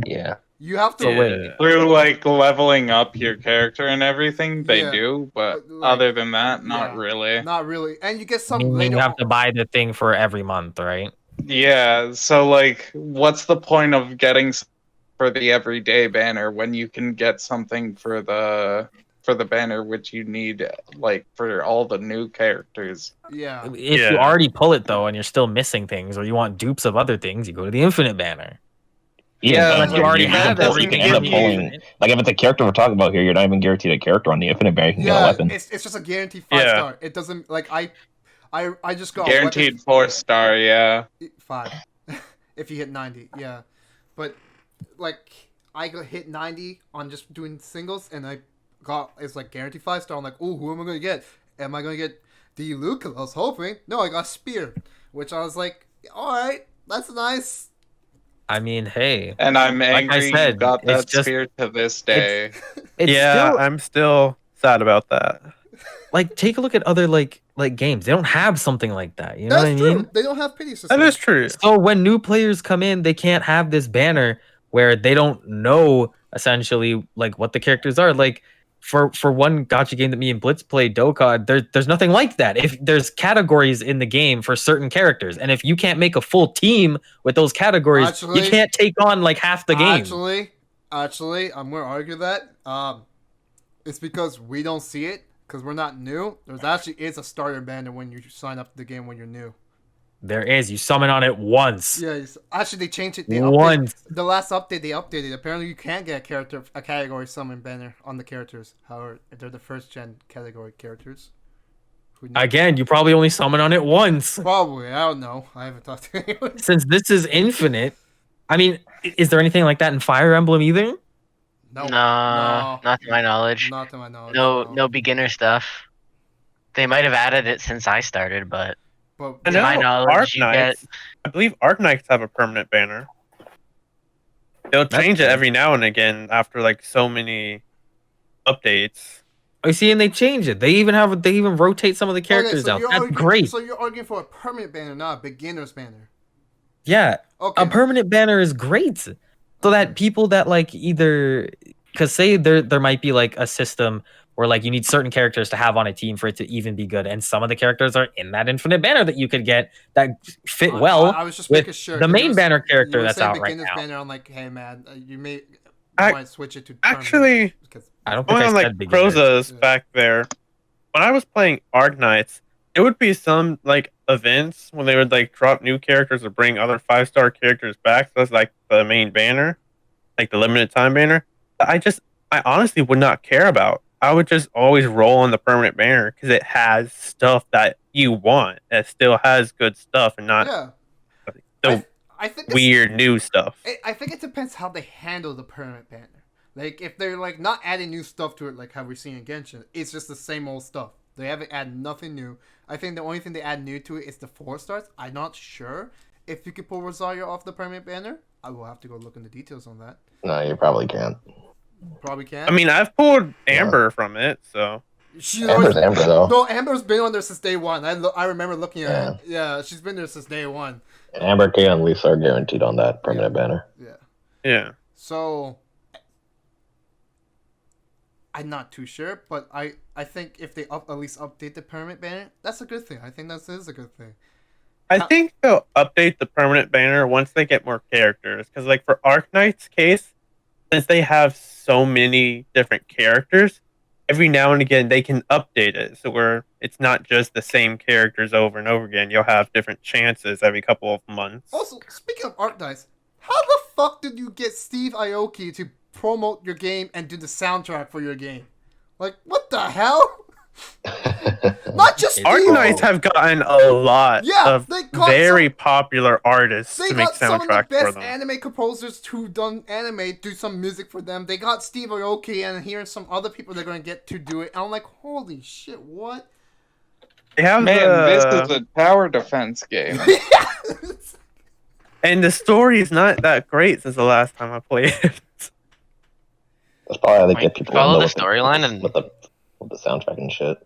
Yeah. You have to Yeah. through like leveling up your character and everything, they Yeah. do, but But, like, other than that, not yeah. really. Not really. And you get some You later have on. to buy the thing for every month, right? Yeah, so like, what's the point of getting for the everyday banner when you can get something for the banner which you need like for all the new characters? Yeah. If Yeah. you already pull it though, and you're still missing things, or you want dupes of other things, you go to the Infinite Banner. Yeah, Unless you but already you have can everything end from up the pulling- Infinite. Like if it's a character we're talking about here, you're not even guaranteed a character on the Infinite Banner. You can get a Yeah, weapon. it's just a guaranteed 5 Yeah. star. It doesn't like I just got a Guaranteed weapon- 4-star, yeah. 5 if you hit 90, yeah. But like I got hit 90 on just doing singles, and I got it's like guaranteed 5 star. I'm like, oh, who am I gonna get? Am I gonna get D Luke? I was hoping. No, I got Spear, which I was like, all right, that's nice. I mean, hey, And I'm Like I angry you said, got it's that just- spear to this day. it's Yeah, still I'm still sad about that. like take a look at other like games. They don't have something like that. You know That's what I true. mean? They don't have pity system. That is true. So when new players come in, they can't have this banner where they don't know essentially like what the characters are. Like for one gacha game that me and Blitz played, Dokkan, there's nothing like that. If there's categories in the game for certain characters, and if you can't make a full team with those categories, Actually- you can't take on like half the game. Actually, I'm gonna argue that. It's because we don't see it because we're not new. There's actually is a starter banner when you sign up to the game when you're new. There is. You summon on it once. Yeah, actually they changed it. Once. The last update they updated. Apparently you can get a category summon banner on the characters. However, if they're the first gen category characters. Who knows? Again, you probably only summon on it once. Probably. I don't know. I haven't talked to anyone. Since this is infinite, I mean, is there anything like that in Fire Emblem either? No, Not to my knowledge. Not to my knowledge. No beginner stuff. They might have added it since I started, but But I To know my knowledge, Arc you Knights. I believe Arc Knights have a permanent banner. They'll That's change it cool. every now and again after like so many updates. I see, and they change it. They even rotate some of the characters so out. you're That's arguing, great. So you're arguing for a permanent banner, not a beginner's banner. Yeah, Okay. a permanent banner is great, so that people that like either because say there might be like a system where like you need certain characters to have on a team for it to even be good, and some of the characters are in that infinite banner that you could get that fit well I was just with making sure. the 'cause main you were- banner you character were that's saying out right beginner's now. banner. I'm like, hey man, you may Ac- might switch it to permanent Actually, because I don't think going I on said like beginners. Proza's Yeah. back there, when I was playing Arc Knights, it would be some like events when they would like drop new characters or bring other 5-star characters back. So that's like the main banner, like the limited time banner. I honestly would not care about. I would just always roll on the permanent banner because it has stuff that you want. It still has good stuff and not Yeah. the I think weird new stuff. I think it depends how they handle the permanent banner. Like if they're like not adding new stuff to it, like how we're seeing in Genshin, it's just the same old stuff. They haven't added nothing new. I think the only thing they add new to it is the 4-stars. I'm not sure if you could pull Rosario off the permanent banner. I will have to go look into details on that. No, you probably can't. Probably can. I mean, I've pulled Amber from it, so She's Amber's always, Amber though. no, Amber's been on there since day one. I remember looking at Yeah. it. Yeah, she's been there since day one. Amber, Kay, and Lisa are guaranteed on that permanent banner. Yeah. yeah. So I'm not too sure, but I think if they at least update the permanent banner, that's a good thing. I think that is a good thing. I think they'll update the permanent banner once they get more characters. Because, like, for Arknight's case, since they have so many different characters, every now and again they can update it. So where it's not just the same characters over and over again. You'll have different chances every couple of months. Also, speaking of Arknights, how the fuck did you get Steve Aoki to promote your game and do the soundtrack for your game? Like, what the hell? Not just Steve. Arknights have gotten a lot of they got very popular artists They to make got some of the soundtracks for best them. anime composers who done anime do some music for them. They got Steve Aoki and here are some other people they're gonna get to do it. And I'm like, holy shit, what? They have this is a tower defense game. and the story is not that great since the last time I played it. That's probably how they get people follow to know the storyline and with the soundtrack and shit.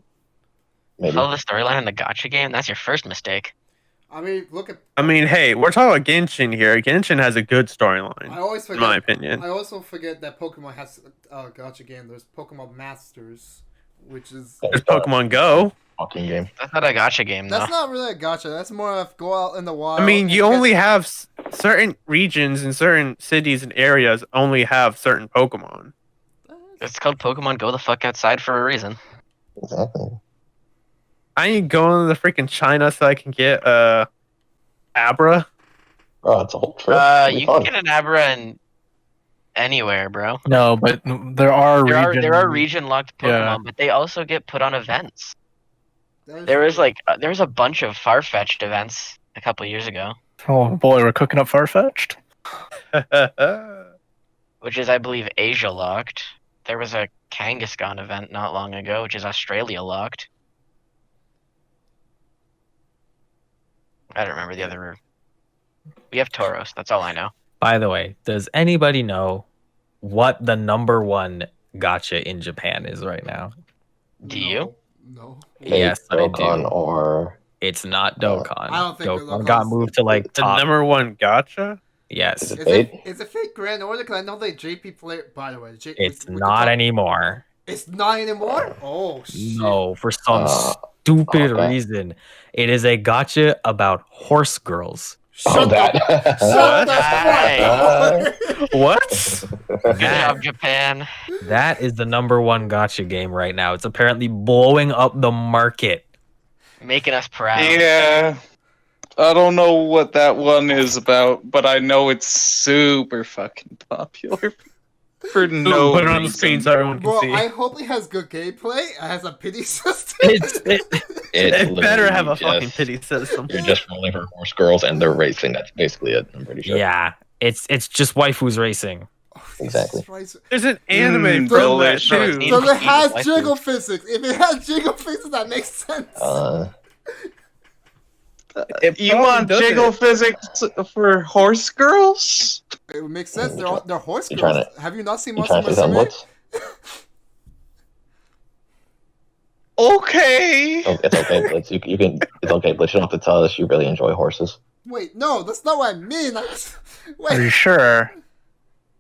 Maybe. follow the storyline in the gacha game. That's your first mistake. I mean, look at. I mean, hey, we're talking about Genshin here. Genshin has a good storyline, I always in forget. my opinion. I also forget that Pokemon has gacha game. There's Pokemon Masters, which is. There's Pokemon Go. Fucking game. That's not a gacha game, though. That's not really a gacha. That's more of go out in the wild. I mean, and you get- only have certain regions and certain cities and areas only have certain Pokemon. It's called Pokemon Go the fuck outside for a reason. Exactly. I ain't going to the freaking China so I can get Abra. Bro, it's a whole trip. It'll be You fun. can get an Abra in anywhere, bro. No, but there are There are region locked Pokemon, Yeah. but they also get put on events. There's- There was a bunch of Farfetch'd events a couple years ago, Oh boy, we're cooking up Farfetch'd. which is I believe Asia locked. There was a Kangaskhan event not long ago, which is Australia locked. I don't remember the other. We have Tauros. That's all I know. By the way, does anybody know what the number one gacha in Japan is right now? Do you? No. Yes, I Dokkan do. or It's not Dokkan. I don't think Dokkan got Dokkan's- moved to like The top. number one gacha? Yes, Is it Is Fate? it fake Grand Order? Because I know they JP player. By the way, it's not anymore. It's not anymore. Oh shit! No, for some Uh, stupid okay. reason, it is a gacha about horse girls. oh, that. Shut Nice. the fuck up. What? Good job, Japan. That is the number one gacha game right now. It's apparently blowing up the market. Making us proud. Yeah. I don't know what that one is about, but I know it's super fucking popular for no Put it on the screen reason. so everyone can Bro, see. I hope it has good gameplay. It has a pity system. It better have a literally fucking just- pity system. You're just rolling for horse girls and they're racing. That's basically it. I'm pretty sure. Yeah, it's just waifus racing. Exactly. There's an anime Mm, from that delicious. too. So it has Waifu. jiggle physics. If it has jiggle physics, that makes sense. It You probably want does jiggle it. physics for horse girls? It makes sense. They're horse You girls. trying Have you not seen You Monster trying to say something, Musume? Blitz? Okay. Oh, it's okay, Blitz. You can. It's okay, Blitz. You don't have to tell us you really enjoy horses. Wait, no, that's not what I mean. Are you Wait, sure?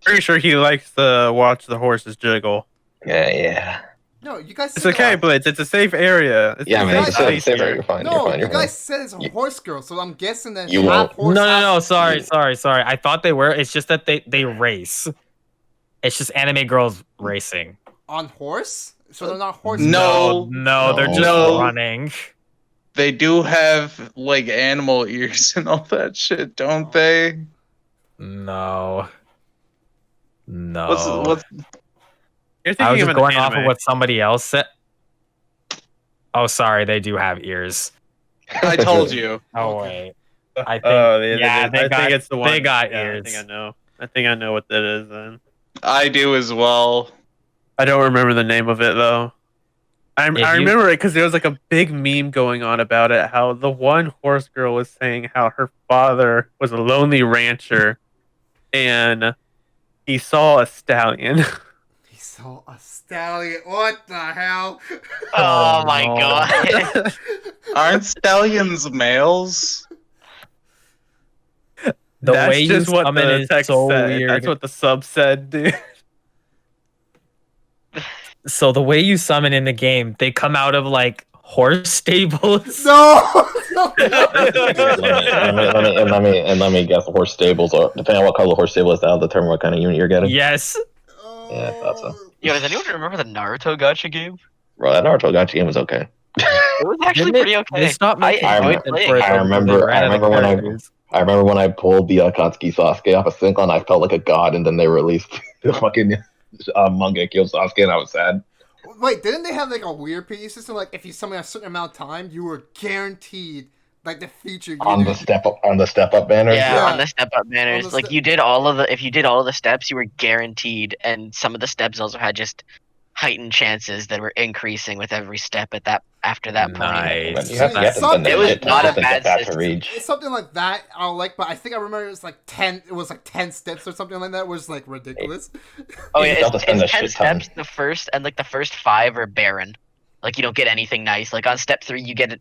Pretty sure he likes to watch the horses jiggle. Yeah. no, you guys. It's said okay, that- Blitz. It's a safe area. It's Yeah, a man. guys- safe It's safe. space You're fine. No, You're fine. you You're guys fine. said it's a horse girl, so I'm guessing that You half won't- horse. No, half- sorry. I thought they were. It's just that they race. It's just anime girls racing. On horse, so they're not horse. No. No, they're just No. running. They do have like animal ears and all that shit, don't they? No. No. What's You're I was thinking of just an going off of anime. what somebody else said. Oh, sorry, they do have ears. I told you. Oh Okay. wait, I think Oh, yeah, they I got think it's the one. they got yeah, ears. I think I know. I think I know what that is. Then I do as well. I don't remember the name of it though. I If you remember it because there was like a big meme going on about it. How the one horse girl was saying how her father was a lonely rancher, and he saw a stallion. He saw a stallion. What the hell? Oh my no. god. Aren't stallions males? The That's way you just what summon the is text so said. weird. That's what the sub said, dude. So the way you summon in the game, they come out of like horse stables. No! No! Let me guess. Horse stables, or depending on what color horse stable is, that'll determine what kind of unit you're getting. Yes. Yeah, I thought so. Yo, does anyone remember the Naruto gacha game? Bro, that Naruto Gacha game was okay. It was actually Didn't it- pretty okay. They stopped making I enjoyed content playing for it. it. I though, because they remember- ran I out of remember when I- characters. I remember when I pulled the Akatsuki Sasuke off a sync on, I felt like a god, and then they released the fucking manga killed Sasuke, and I was sad. Wait, didn't they have like a weird PE system? Like, if you summon a certain amount of time, you were guaranteed like the feature On the step up banner. Yeah, Yeah. on the step up banners. On the Like step- you did all of the if you did all of the steps, you were guaranteed, and some of the steps also had just heightened chances that were increasing with every step at that after that point. Nice. You have to spend Something that like shit that. just to Not a get that to bad reach. It's something like that I like, but I think I remember it was like 10. It was like 10 steps or something like that. Was like ridiculous. Oh You yeah, have to it's spend a 10 shit ton. steps. The first and like the first 5 are barren. Like you don't get anything nice. Like on step 3, you get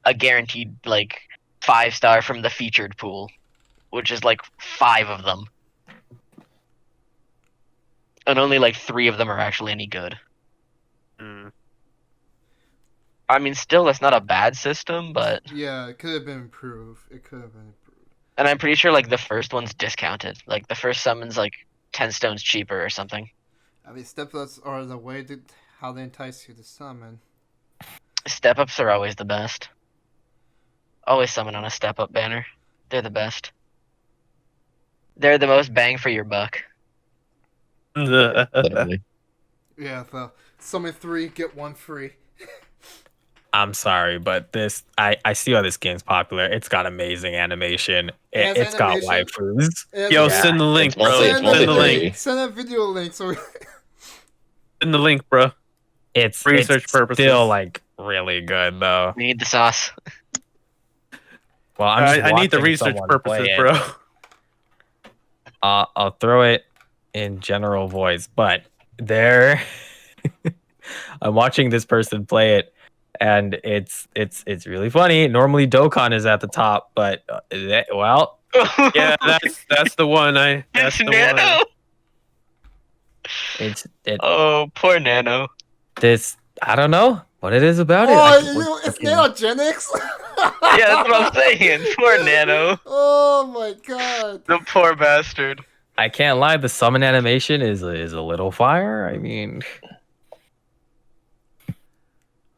a guaranteed like 5-star from the featured pool, which is like 5 of them, and only like 3 of them are actually any good. Mm. I mean, still, that's not a bad system, but Yeah, it could have been improved. It could have been improved. and I'm pretty sure like the first one's discounted. Like the first summon's like 10 stones cheaper or something. I mean, step ups are the way to how they entice you to summon. Step ups are always the best. Always summon on a step up banner. They're the best. They're the most bang for your buck. Literally. Yeah, so summon 3, get 1 free. I'm sorry, but I see why this game's popular. It's got amazing animation. It has It's got animation. waifus. Yo, Yeah. send the link, It's mostly- bro. it's mostly Send the free. link. Send a video link so Send the link, bro. It's Research it's purposes. still like really good though. We need the sauce. Well, I'm just I need the watching research someone purposes, play it. bro. I'll throw it in general voice, but there, I'm watching this person play it, and it's really funny. Normally, Dokkan is at the top, but well, Yeah, that's the one. That's It's the Nano. one. it Oh, poor Nano. this I don't know what it is about it. Oh, it's nanogenics? Yeah, that's what I'm saying. Poor Nano. Oh my god. The poor bastard. I can't lie. The summon animation is a little fire. I mean,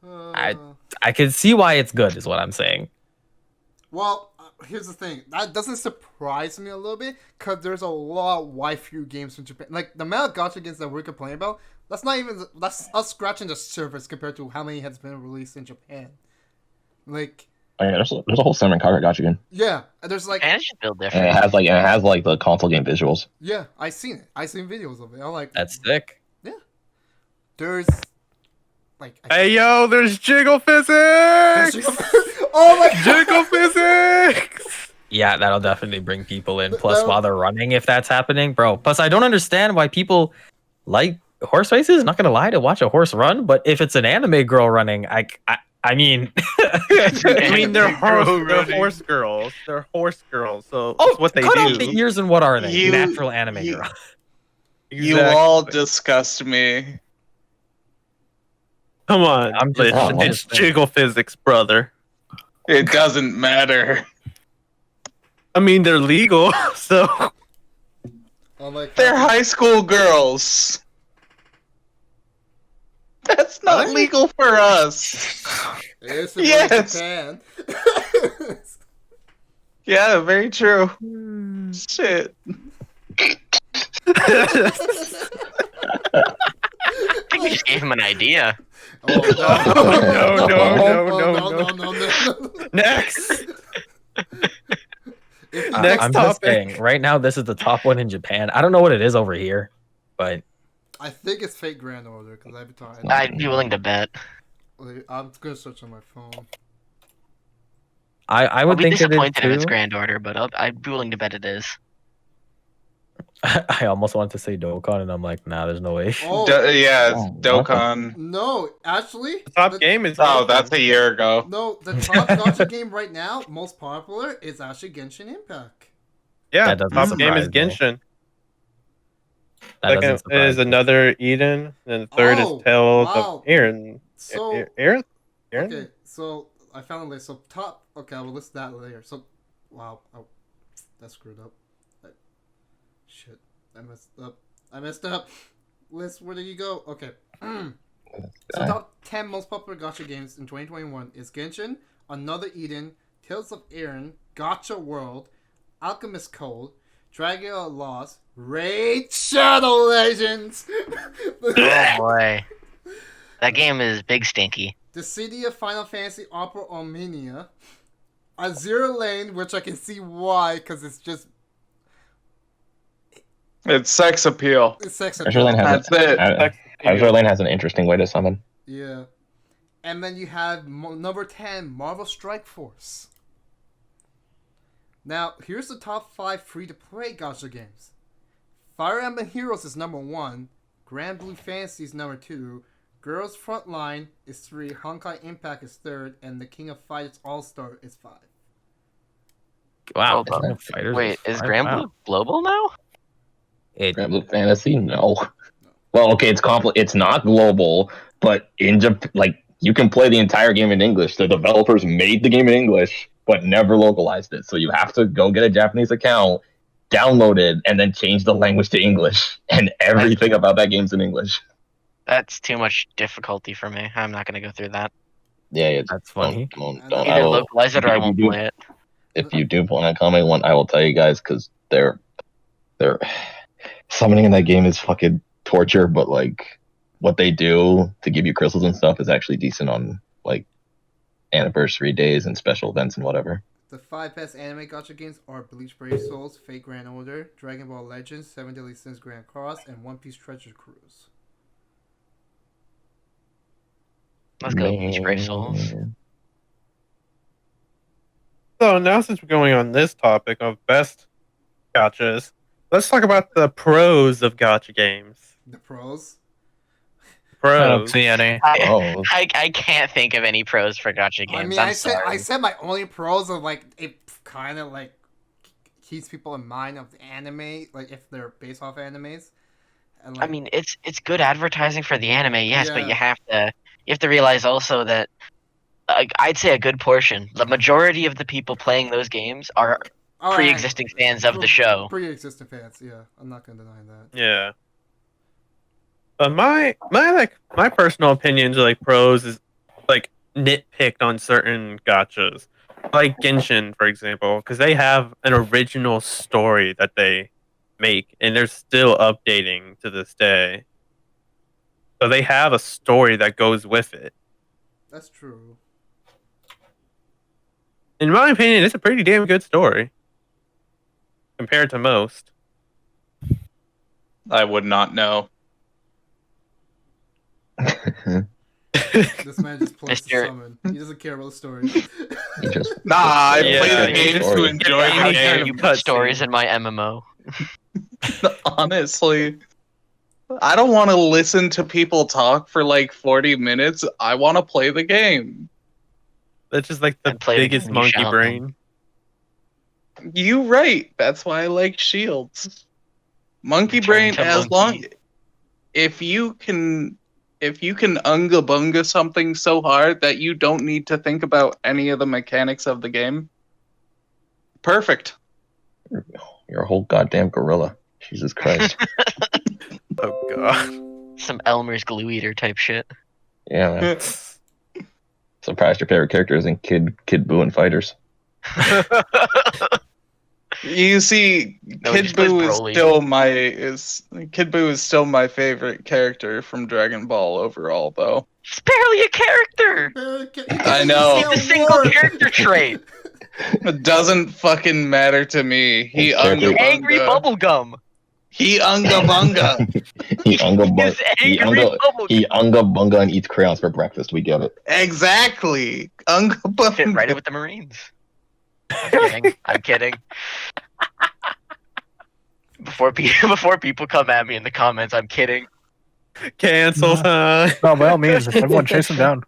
Uh, I can see why it's good. Is what I'm saying. Well, here's the thing. That doesn't surprise me a little bit, because there's a lot of waifu games in Japan. Like, the amount of gacha games that we're complaining about, that's us scratching the surface compared to how many has been released in Japan. Like, Oh, yeah, there's a whole Cinnamon Kaga Gacha game, yeah, there's like, And it should feel and different. it has like the console game visuals. yeah, I seen it. I seen videos of it. I'm like, That's sick. there's, like, Hey, yo, there's jiggle physics. oh my god! Jiggle physics. Yeah, that'll definitely bring people in. Plus, That'll- while they're running, if that's happening, bro. Plus, I don't understand why people like horse races. Not gonna lie, to watch a horse run, but if it's an anime girl running, I mean, I mean, they're running. horse girls. They're horse girls. So oh, it's what they cut do. out the ears and what are they? You- Natural anime you- girl. You Exactly. all disgust me. Come on, I'm just- it's jiggle physics, brother. It doesn't matter. I mean, they're legal, so I'm like, They're high school girls. That's not Really? legal for us. It's in Yes. Japan. Yeah, very true. Shit. I think we just gave him an idea. Oh no! Oh, no! no. Next. Next I'm just topic. saying, right now this is the top one in Japan. I don't know what it is over here, but I think it's Fate Grand Order because I've been talking. I'd be willing to bet. I'm gonna search on my phone. I I'll would be think it is disappointed if it's too. Grand Order, but I'd be willing to bet it is. I almost wanted to say Dokkan, and I'm like, nah, there's no way. Oh Yeah, it's Oh, what the- Dokkan. no! Actually, The top the- game is. Oh, that's a year ago. No, the top gacha game right now, most popular, is actually Genshin Impact. Yeah, That doesn't top game is surprise me. Genshin. That Second doesn't surprise is me. another Eden, and the third Oh, is Tales wow. of Aaron. So Aaron? okay, so I found a list. So top. Okay, I will list that later. So, wow, oh, that's screwed up. Shit, I messed up. List, where did you go? Okay. So top 10 most popular gacha games in 2021 is Genshin, Another Eden, Tales of Aaron, Gacha World, Alchemist Code, Dragon Lost, Raid Shadow Legends, Oh boy, that game is big stinky. The City of Final Fantasy Opera Omnia, Azure Lane, which I can see why, because it's just It's sex appeal. it's sex Azure Lane appeal. has That's it. Azure Lane has an interesting way to summon. Yeah. And then you have number 10, Marvel Strike Force. Now, here's the top 5 free-to-play gacha games. Fire Emblem Heroes is number 1, Grand Blue Fantasy is number 2, Girls Frontline is 3, Honkai Impact is 3rd, and The King of Fighters All-Star is 5. Wow. Hold on. King of Fighters Wait, is five? Grand Wow. Blue global now? Grand Blue Fantasy? No. Well, okay, it's not global, but in Japan, like you can play the entire game in English. The developers made the game in English, but never localized it. So you have to go get a Japanese account, download it, and then change the language to English. And everything about that game's in English. That's too much difficulty for me. I'm not gonna go through that. Yeah, That's funny. Don't. Either I Either will, localize it or I won't you do- play it. if you do want to comment one, I will tell you guys because they're summoning in that game is fucking torture. But like what they do to give you crystals and stuff is actually decent on like anniversary days and special events and whatever. The 5 best anime gacha games are Bleach Brave Souls, Fate Grand Order, Dragon Ball Legends, 7 Deadly Sins Grand Cross, and One Piece Treasure Cruise. Let's go Beach Brave Souls. So now, since we're going on this topic of best gachas, let's talk about the pros of gacha games. The pros? I don't Pros. see any. Oh, I can't think of any pros for gacha games. I mean, I'm I sorry. said my only pros of like it kind of like keeps people in mind of the anime, like if they're based off animes. And, I like, mean, it's good advertising for the anime, yes, but Yeah. you have to realize also that I'd say a good portion, the majority of the people playing those games are oh, yeah, pre-existing fans of the show. Pre-existing fans, yeah. I'm not gonna deny that. Yeah. My personal opinions are like pros is like nitpicked on certain gachas, like Genshin for example, because they have an original story that they make, and they're still updating to this day. So they have a story that goes with it. That's true. In my opinion, it's a pretty damn good story compared to most. I would not know. This man just plays to Mr. summon. He doesn't care about the story. you just Nah, I Yeah, play the you games just to get enjoy any the kind game. of You put cutscene. stories in my MMO. Honestly, I don't want to listen to people talk for like 40 minutes. I want to play the game. That's just like the And play the biggest game you monkey shall brain. You right. That's why I like Shields. Monkey Return brain, to as monkey. long if you can unga bunga something so hard that you don't need to think about any of the mechanics of the game. Perfect. You're a whole goddamn gorilla. Jesus Christ. Oh god. Some Elmer's glue eater type shit. Yeah, man. Surprised your favorite character isn't Kid Buu and Fighters. You see, No, he Kid just plays Buu Broly. Kid Buu is still my favorite character from Dragon Ball overall, though. He's barely a character. I know. He's a single character trait. It doesn't fucking matter to me. He His character- unga Angry bunga. bubblegum. He unga bunga. He He's angry bubblegum. he unga bunga and eats crayons for breakfast. We get it. Exactly. Unga Fit right in bunga. with the Marines. I'm kidding. I'm kidding. Before people come at me in the comments, I'm kidding. Cancel time. No, by all means, everyone chase him down.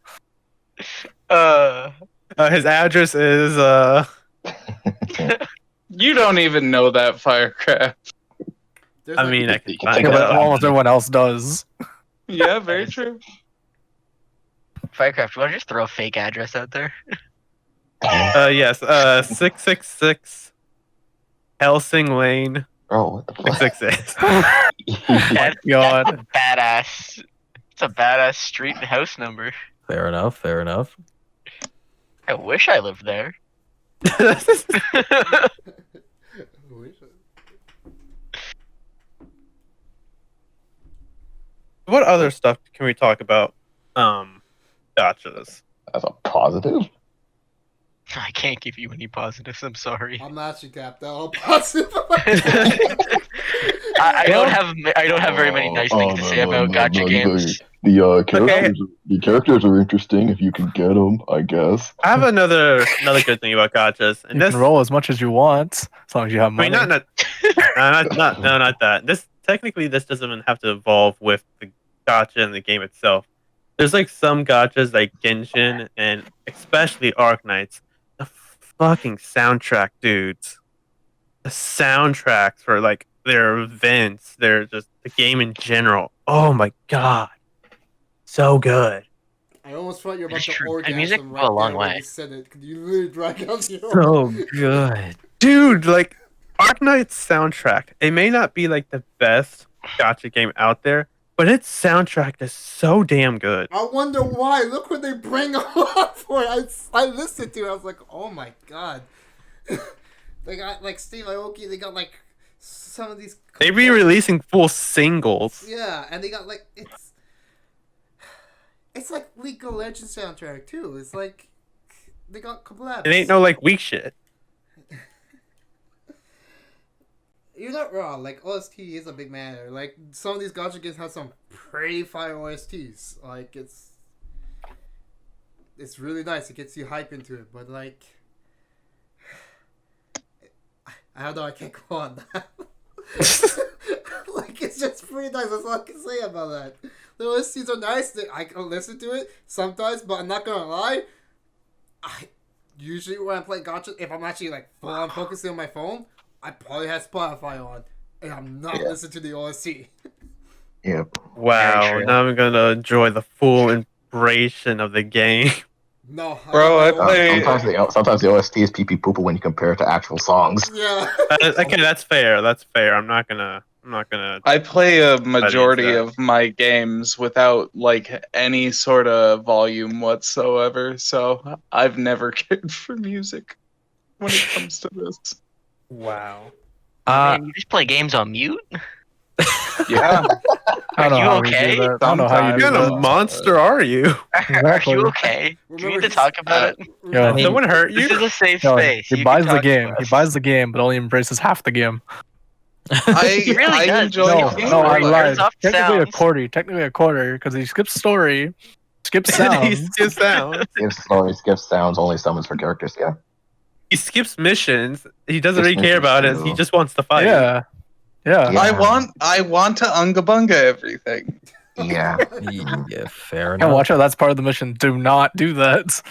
His address is You don't even know that, Firecraft. There's I like- mean, I can You can find take Yeah, it but out. almost everyone else does. Yeah, very true. Firecraft, you want to just throw a fake address out there? Yes. 666 Helsing Lane. Bro, what the fuck? 666. That's God. a badass. It's a badass street and house number. Fair enough. Fair enough. I wish I lived there. What other stuff can we talk about? Gotchas. That's a positive. I can't give you any positives. I'm sorry. I'm actually capped out. All positive. I don't have very many nice things to say about gotcha games. The characters are interesting if you can get them, I guess. I have another good thing about gotchas, and You this. can roll as much as you want, as long as you have I money. mean, not that. This doesn't even have to evolve with the gotcha and the game itself. There's like some gotchas like Genshin and especially Arknights. The fucking soundtrack, dudes. The soundtracks for like their events, they're just the game in general. Oh my god, so good. I almost thought you were about It's to true. And orgasm music right go a long there when way. you said it. Could you literally drag out your So good. Dude, like Arknight's soundtrack, it may not be like the best gotcha game out there, but its soundtrack is so damn good. I wonder why. Look what they bring up for it. I listened to it. I was like, oh my god. They got like Steve Aoki. They got like some of these. They re-releasing full singles. Yeah, and they got like it's like League of Legends soundtrack too. It's like they got collabs. It ain't no like weak shit. You're not wrong. Like OST is a big matter. Like some of these gacha games have some pretty fire OSTs. Like it's really nice. It gets you hype into it. But like, I don't know. I can't go on that. Like it's just pretty nice. That's all I can say about that. The OSTs are nice. I can listen to it sometimes, but I'm not gonna lie. I usually when I play gacha, if I'm actually like full on focusing on my phone, I probably have Spotify on, and I'm not listening to the OST. Yep. Wow, Very true. now I'm gonna enjoy the full embrace of the game. No, Bro, I don't- play- Sometimes the OST is pee pee poo poo when you compare it to actual songs. Yeah. Okay, that's fair. That's fair. I'm not gonna. I play a majority that. of my games without like any sort of volume whatsoever, so I've never cared for music when it comes to this. Wow. Man, you just play games on mute? Yeah. I don't know Are you how we do okay? that. I don't know how you What do kind that. of monster are you? Exactly. Are you okay? Do we need to talk about it? Yeah, mean, Someone hurt you? This is a safe No, space. he You buys can the talk game. to He us. buys the game, but only embraces half the game. He really I does. enjoy No, the game. no, I Turns lied. off Technically sounds. a quarter, because he skips story, skips He sounds. skips sounds. Skips story, skips sounds, only summons for characters. Yeah. He skips missions. He doesn't really Skips care about it. missions, He too. just wants to fight. Yeah, yeah. Yeah. I want to unga bunga everything. Yeah. Yeah, fair Yeah, enough. watch out. That's part of the mission. Do not do that.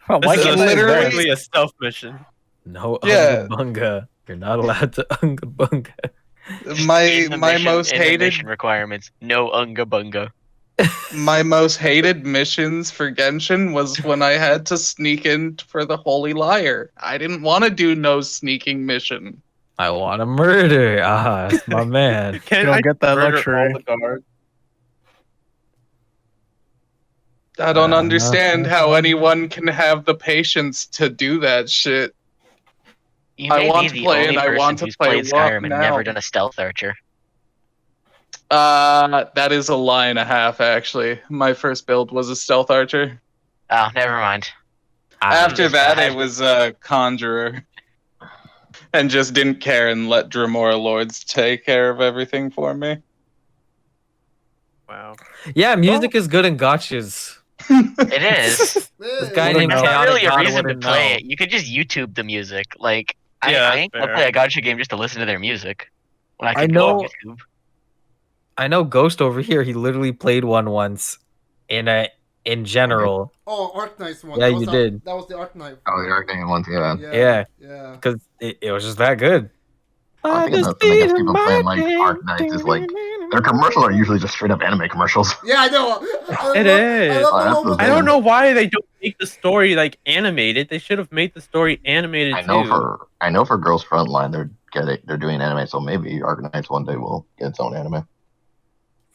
Why This is can't I do that? literally a stealth mission. No Yeah. Unga Bunga. You're not allowed to Unga Bunga. My most in the hated mission requirements. No unga bunga. my most hated missions for Genshin was when I had to sneak in for the Holy Liar. I didn't want to do no sneaking mission. I want to murder. Ah, it's my man. Can don't I get that murder luxury. all the guards? I don't understand how anyone can have the patience to do that shit. You I may want be to the play only and I person want to who's play played what Skyrim and now? never done a stealth archer. That is a lie and a half, actually. My first build was a stealth archer. Oh, never mind. After just that, bad. it was a conjurer. And just didn't care and let Dremora Lords take care of everything for me. Wow. Yeah, music is good in gotchas. It is. This guy Wouldn't named know. That's not Chaotic really a God reason to wouldn't play know. it. You could just YouTube the music. Like, Yeah, I ain't gonna fair. play a gacha game just to listen to their music. When I I can go on know- YouTube. I know Ghost over here. He literally played one once in general. Oh, Arknight's one. Yeah, that was you the, did. That was the Arknight. Oh, the Arc Game ones, yeah. Yeah. Yeah. Because it was just that good. I think the thing that gets people playing like Arc Knights is like their commercials are usually just straight up anime commercials. Yeah, I know. It is. I love Oh, the that's one with the I thing. don't know why they don't make the story like animated. They should have made the story animated I know too. for Girls Frontline they're doing anime, so maybe Arc Knights one day will get its own anime.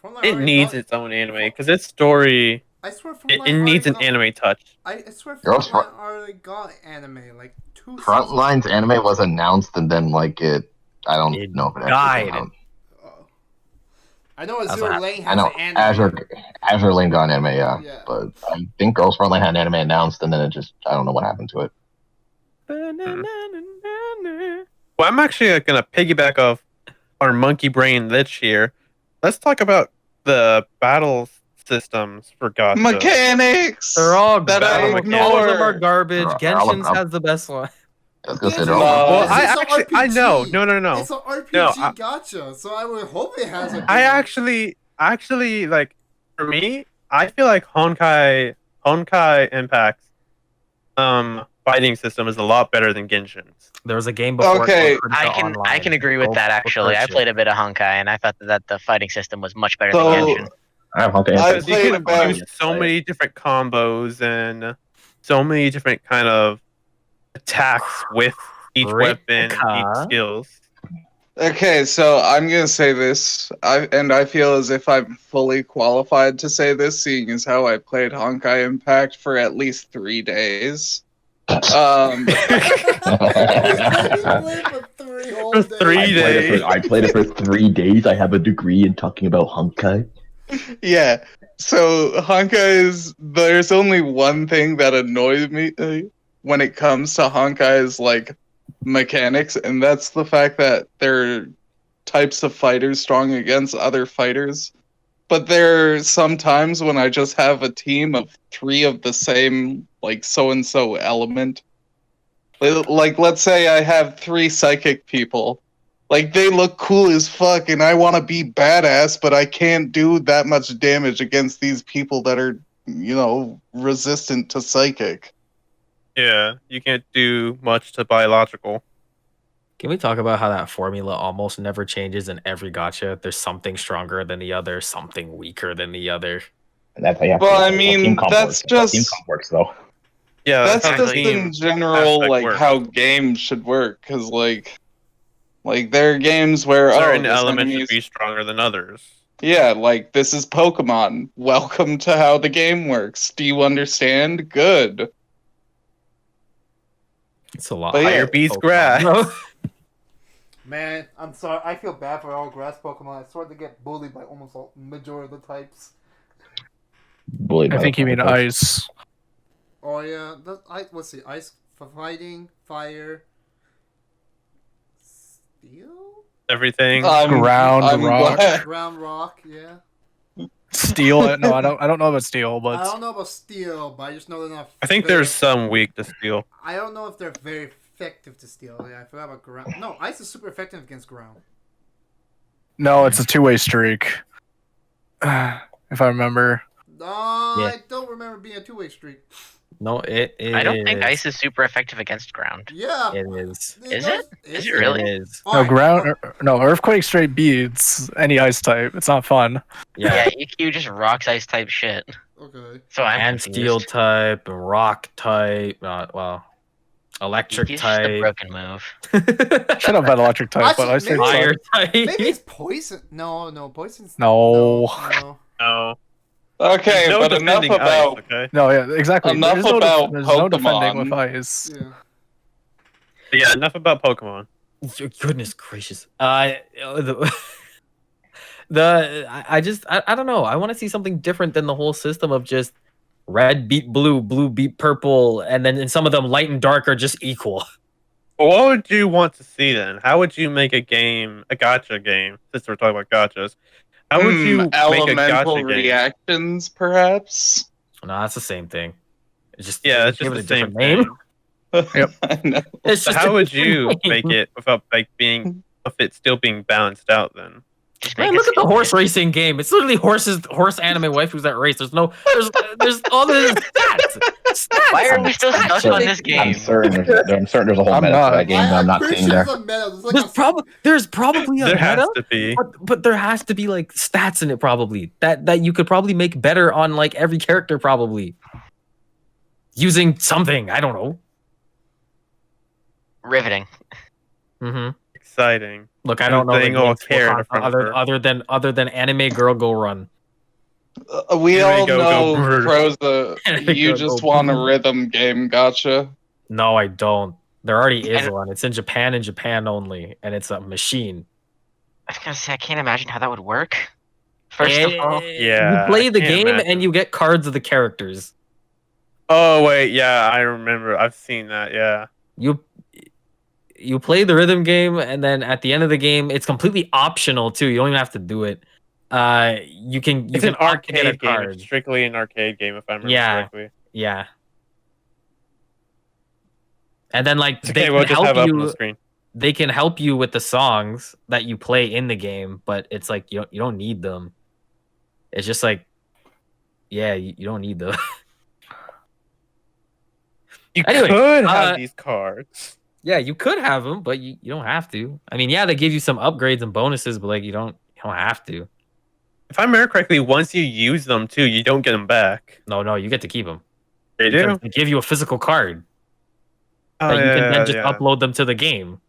Frontline It already needs got- its own anime because its story I swear it needs an anime touch. I swear Girls Frontline already got anime like 2 Frontline's anime was announced and then like I don't It know if it actually died. came out. I know That's Azure what Lane I has know an anime. Azure Lane got an anime, yeah. Yeah. But I think Girls Frontline had an anime announced and then it just I don't know what happened to it. Well, I'm actually gonna piggyback off our monkey brain lich here. Let's talk about the battle systems for gacha. Mechanics! They're all that I battle garbage. All of them are ignore. garbage. They're all Genshin's up. has the best one. I was gonna say Genshin- they're all No. Well, This I is an actually I know. RPG. No. It's an RPG No, I- gacha, so I would hope it has a. I good- actually like for me, I feel like Honkai Impact's fighting system is a lot better than Genshin's. There was a game before. Okay, it called Critical I Online. can agree with Go- that go actually. I search it. played a bit of Honkai and I thought that the fighting system was much better So- than Genshin. I have Honkai I Impact. You played can about- do so many different combos and so many different kind of attacks with each weapon, Critica. each skills. Okay, so I'm gonna say this, I feel as if I'm fully qualified to say this, seeing as how I played Honkai Impact for at least 3 days. For 3 days. I played it for 3 days. I have a degree in talking about Honkai. Yeah. So there's only one thing that annoys me when it comes to Honkai's like mechanics, and that's the fact that there are types of fighters strong against other fighters. But there are some times when I just have a team of 3 of the same like so and so element. Like let's say I have 3 psychic people. Like, they look cool as fuck, and I want to be badass, but I can't do that much damage against these people that are, resistant to psychic. Yeah, you can't do much to biological. Can we talk about how that formula almost never changes in every gacha? There's something stronger than the other, something weaker than the other. And that's how you have Well, to, I mean, team comp that's works. That's how just- team comp works though. Yeah, That's how just team in general, aspect like, works. how games should work, because, like, there are games where, certain this elements enemy's- should be stronger than others. Yeah, like, this is Pokemon. Welcome to how the game works. Do you understand? Good. It's a lot. But yeah, Fire beats grass. Man, I'm sorry. I feel bad for all grass Pokemon. I swear they get bullied by almost all majority of the types. Bullied I by think the you mean types. ice. Oh yeah, let's see. Ice for fighting, fire, steel, Everything. Ground, rock. glad- ground, rock. Yeah. Steel. No, I don't know about steel, I but don't know about steel, but I just know they're not. I think very- there's some weak to steel. I don't know if they're very effective to steel. Yeah, I forgot about ground. No, ice is super effective against ground. no, it's a two-way streak. If I remember. No, Yeah. I don't remember being a two-way streak. No, it is. I don't think ice is super effective against ground. Yeah. It is. Is does- it? Is it really? It is. No Alright, ground. No, earthquake straight beats any ice type. It's not fun. Yeah. Yeah, EQ just rocks ice type shit. Okay. So I'm And confused. steel type, and rock type. Electric EQ's just a type. broken move. Should have been electric type, but ice Actually, type. Fire suck. type. Maybe it's poison. No, poison's No. no. No. Okay, No but enough defending ice, about okay? No, yeah, exactly. Enough There's no, about there's no defending with Pokemon. ice. Yeah. But yeah, enough about Pokemon. Goodness gracious. The, I don't know. I want to see something different than the whole system of just red beat blue, blue beat purple, and then in some of them light and dark are just equal. Well, what would you want to see then? How would you make a game, a gacha game, since we're talking about gachas? How would you make a Elemental gacha game? reactions, perhaps? No, that's the same thing. It's just Yeah, it's give just it the a same different name. thing. Yep. I know. It's So just how a would different you name. make it without being of it still being balanced out then? Just make Man, a look at the skill horse game. racing game. It's literally horse anime waifus that race. There's all the stats. Stats. Why are we still I'm stuck on certain- this I'm game? certain there's a whole I'm meta not. for that game that I'm not pretty seeing sure there. there's a meta. There's like There's probably a There has meta, to be. but there has to be like stats in it probably that you could probably make better on like every character probably using something. I don't know. Riveting. Mm-hmm. Exciting. Look, I don't know the Thing all names for carrot in consoles front of her. other than Anime Girl Go Run. We Here we all go, know, go bird. Proza, you Go, just go want a bird. rhythm game, gotcha. No, I don't. There already is And- one. It's in Japan and Japan only, and it's a machine. I was gonna say I can't imagine how that would work. First of all, Yeah, you play I the can't game imagine. and you get cards of the characters. Oh wait, yeah, I remember. I've seen that. Yeah. You play the rhythm game, and then at the end of the game, it's completely optional too. You don't even have to do it. You can It's an opt to get a arcade game. card. It's strictly an arcade game, if I remember Yeah. correctly. Yeah. And then like It's they okay, we'll can just have help it up on the you. screen. They can help you with the songs that you play in the game, but it's like you don't need them. It's just like, yeah, you don't need them. You Anyway, could have uh, these cards. Yeah, you could have them, but you don't have to. I mean, yeah, they give you some upgrades and bonuses, but like you don't have to. If I remember correctly, once you use them too, you don't get them back. No, you get to keep them. They do. They give you a physical card Oh, that you can then yeah, just yeah. upload them to the game.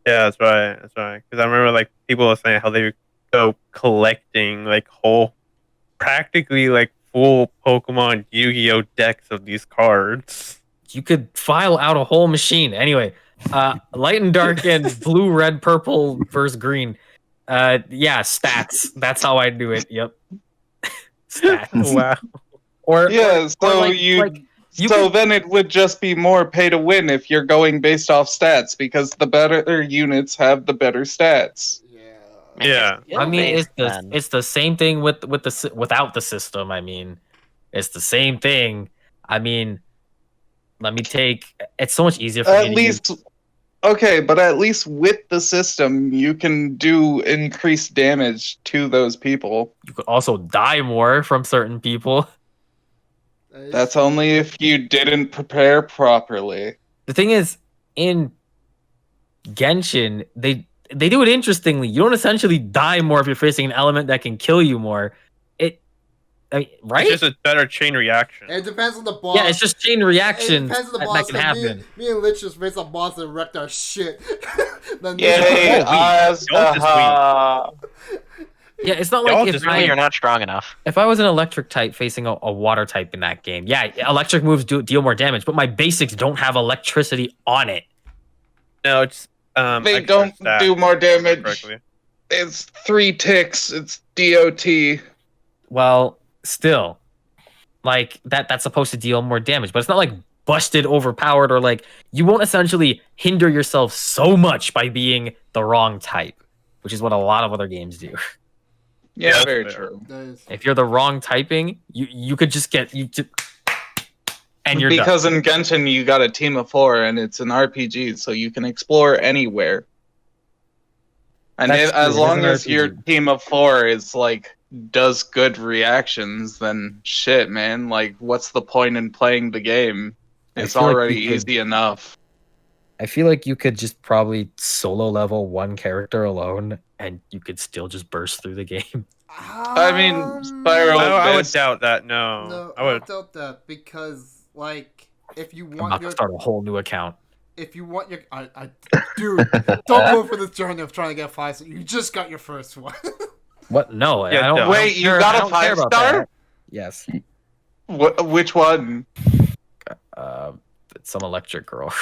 Yeah, that's right. That's right. Because I remember like people were saying how they would go collecting like practically like full Pokemon Yu-Gi-Oh decks of these cards. You could file out a whole machine. Anyway, light and dark and blue, red, purple versus green. Yeah, stats. That's how I do it. Yep. Stats. Wow. Or Yeah, so you so could- then it would just be more pay to win if you're going based off stats because the better units have the better stats. Yeah. Yeah. I mean, Skill-based, it's the same thing without the system. I mean, it's the same thing. I mean, let me take. It's so much easier for me At to least, use. okay, but at least with the system, you can do increased damage to those people. You could also die more from certain people. That's only if you didn't prepare properly. The thing is, in Genshin, they do it interestingly. You don't essentially die more if you're facing an element that can kill you more. Right? It's just a better chain reaction. It depends on the boss. Yeah, it's just chain It reactions depends on the that boss. can 'cause happen. Me and Lich just faced a boss that wrecked our shit. Then Yay, Don't just Yeah, it's not Y'all like if just really, I, you're not strong enough. if I was an electric type facing a water type in that game. Yeah, electric moves deal more damage, but my basics don't have electricity on it. No, it's They extra don't stats, do more damage. correctly. It's 3 ticks. It's DOT. Well, still, like that's supposed to deal more damage, but it's not like busted, overpowered, or like you won't essentially hinder yourself so much by being the wrong type, which is what a lot of other games do. Yeah, that's very fair. true. If you're the wrong typing, you could just get and you're done. Because in Genshin you got a team of 4 and it's an RPG, so you can explore anywhere. And That's true, as it is long an as your RPG. team of 4 is like does good reactions, then shit, man. Like, what's the point in playing the game? I It's feel like already you could- easy enough. I feel like you could just probably solo level one character alone, and you could still just burst through the game. I mean, Spiral- I would this- doubt that. No, No, I would. doubt that because, like, if you I'm want about your, to start a whole new account. dude, don't go for this journey of trying to get 5. So you just got your first one. What? No, Yeah, I don't. no. Wait, you care- got I a don't care about 5-star? that. Yes. Which one? Uh, it's some electric girl.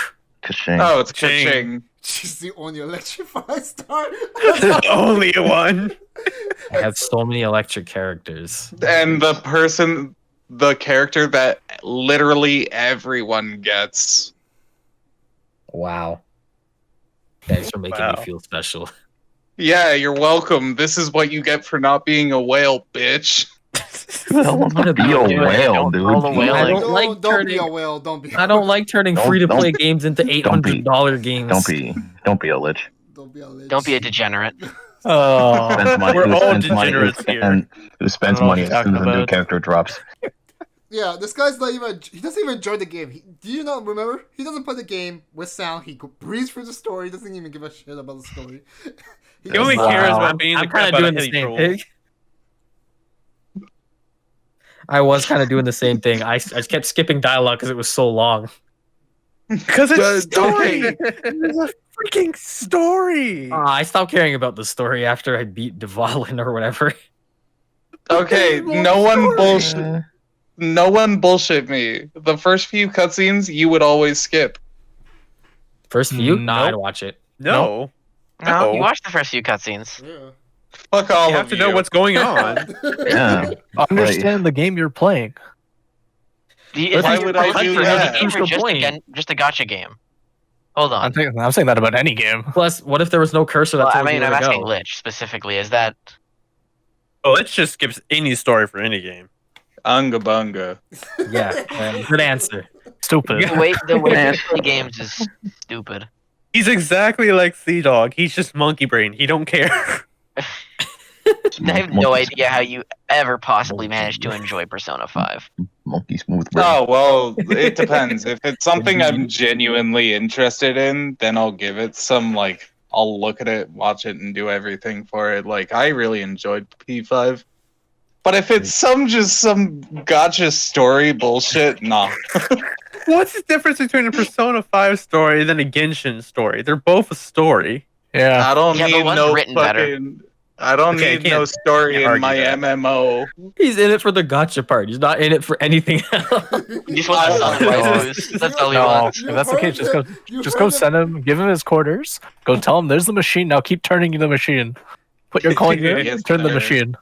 Ka-ching. Oh, it's Ching. Ka-ching. She's the only electric 5-star. Only one. I have so many electric characters. And the character that literally everyone gets. Wow. Thanks for making me Wow. feel special. Yeah, you're welcome. This is what you get for not being a whale, bitch. Who the hell wants to be a whale, dude? All the whaling. I don't like don't be turning- a whale. Don't be. I don't like turning Don't- free to play don't- games into $800 games. Don't be a lich. Don't be a lich. Don't be a degenerate. Oh, Spends money, We're who all spends money, degenerates here. who spends I don't know money what as soon you're as a new talking character drops. Yeah, this guy's not even. He doesn't even enjoy the game. Do you not remember? He doesn't play the game with sound. He breezes through the story. He doesn't even give a shit about the story. He only Wow. cares about being the I'm crap kind of out doing of the Hitty same Troll. thing. I was kind of doing the same thing. I just kept skipping dialogue because it was so long. Because it's story. Okay. It's a freaking story. I stopped caring about the story after I beat Dvalin or whatever. Okay, no one bullshit. No one bullshit me. The first few cutscenes you would always skip. First few? Nah, Nope. I'd watch it. No. No, No. you watched the first few cutscenes. Yeah. Fuck all You of have to know what's going on. Yeah. understand the game you're playing. Why would I do that? Games are Crucial just, point. again, just a gotcha game. Hold on. I'm saying that about any game. Plus, what if there was no cursor that Well, I told you mean, where I'm to asking go? Lich specifically. Is that Well, it just skips any story for any game. Unga bunga. Yeah, good answer. Stupid. the way you play games is stupid. He's exactly like Sea Dog. He's just monkey brain. He don't care. I have no idea how you ever possibly managed to enjoy Persona 5. Monkey smooth brain. Oh, well, it depends. If it's something I'm genuinely interested in, then I'll give it some, like, I'll look at it, watch it, and do everything for it. Like, I really enjoyed P5. But if it's some gotcha story bullshit, nah. What's the difference between a Persona 5 story than a Genshin story? They're both a story. Yeah. I don't Yeah, but need one's no written better. fucking... I don't Okay, I need no can't- story can't in my argue that. MMO. He's in it for the gotcha part. He's not in it for anything else. He just wants to Oh, sell God. waifus. That's all he No, wants. if that's the case, just go You just heard go him. send him, give him his quarters. Go tell him there's the machine. Now keep turning the machine. Put your coin here. Yes, Turn the sir. machine.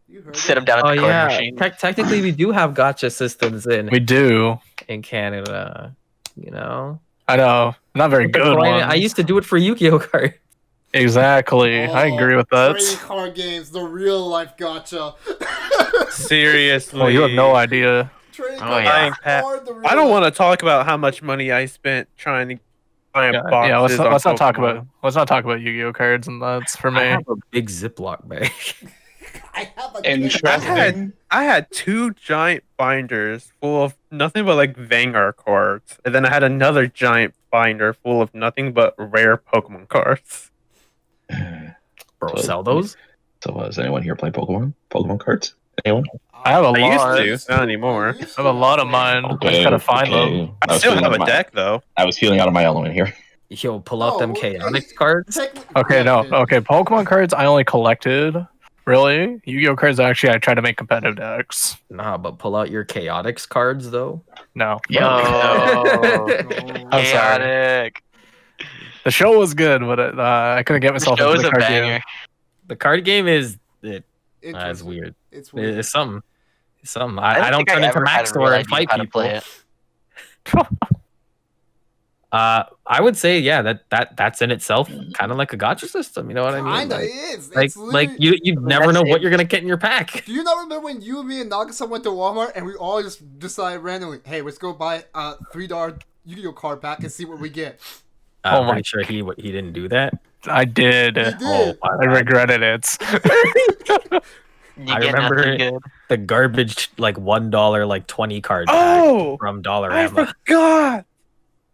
You heard Sit him. him down at Oh the corner yeah, machine. technically we do have gotcha systems We do. in Canada. You know, I know. Not very But good I one. used to do it for Yu-Gi-Oh cards. Exactly. I agree with that. Trading card games, the real life gotcha. Seriously. Oh, you have no idea. Trading Oh, card yeah. games Pat, are the real I don't life- want to talk about how much money I spent trying to buy Yeah, boxes. let's not talk Pokemon. about Yu-Gi-Oh cards, and that's for I me. have a big Ziploc bag. I have a Interesting. I had 2 giant binders full of nothing but like Vanguard cards, and then I had another giant binder full of nothing but rare Pokemon cards. Bro, So- sell those? So, is anyone here playing Pokemon? Pokemon cards? Anyone? I have a I lot. used to, not anymore. I have a lot of mine. I just gotta find them. I was still feeling have out a of my- deck though. I was feeling out of my element here. Yo, pull out Oh, them okay. chaotic cards. Okay, no. Okay, Pokemon cards I only collected. Really? Yu-Gi-Oh cards actually I try to make competitive decks. Nah, but pull out your chaotics cards though. No. Yo, I'm sorry. chaotic. The show was good, but I couldn't get The myself show's into a the card banger. game. The card game is it's Interesting. weird. It's weird. It's something. It's something. I I don't think turn into ever had Max a real Store and idea fight how to people. play it. I would say yeah, that's in itself kind of like a gotcha system. You know what I mean? Kinda Like, is. like, It's like literally- you never know what you're gonna get in your pack. Do you not remember when you, me, and Nagasa went to Walmart and we all just decided randomly, hey, let's go buy a $3 Yu-Gi-Oh card pack and see what we get? Oh I'm my- pretty sure he didn't do that. I did. You did. Oh, I regretted it. You I get remember nothing good. the garbage like $1 like 20 card pack Oh, from I Dollarama. forgot.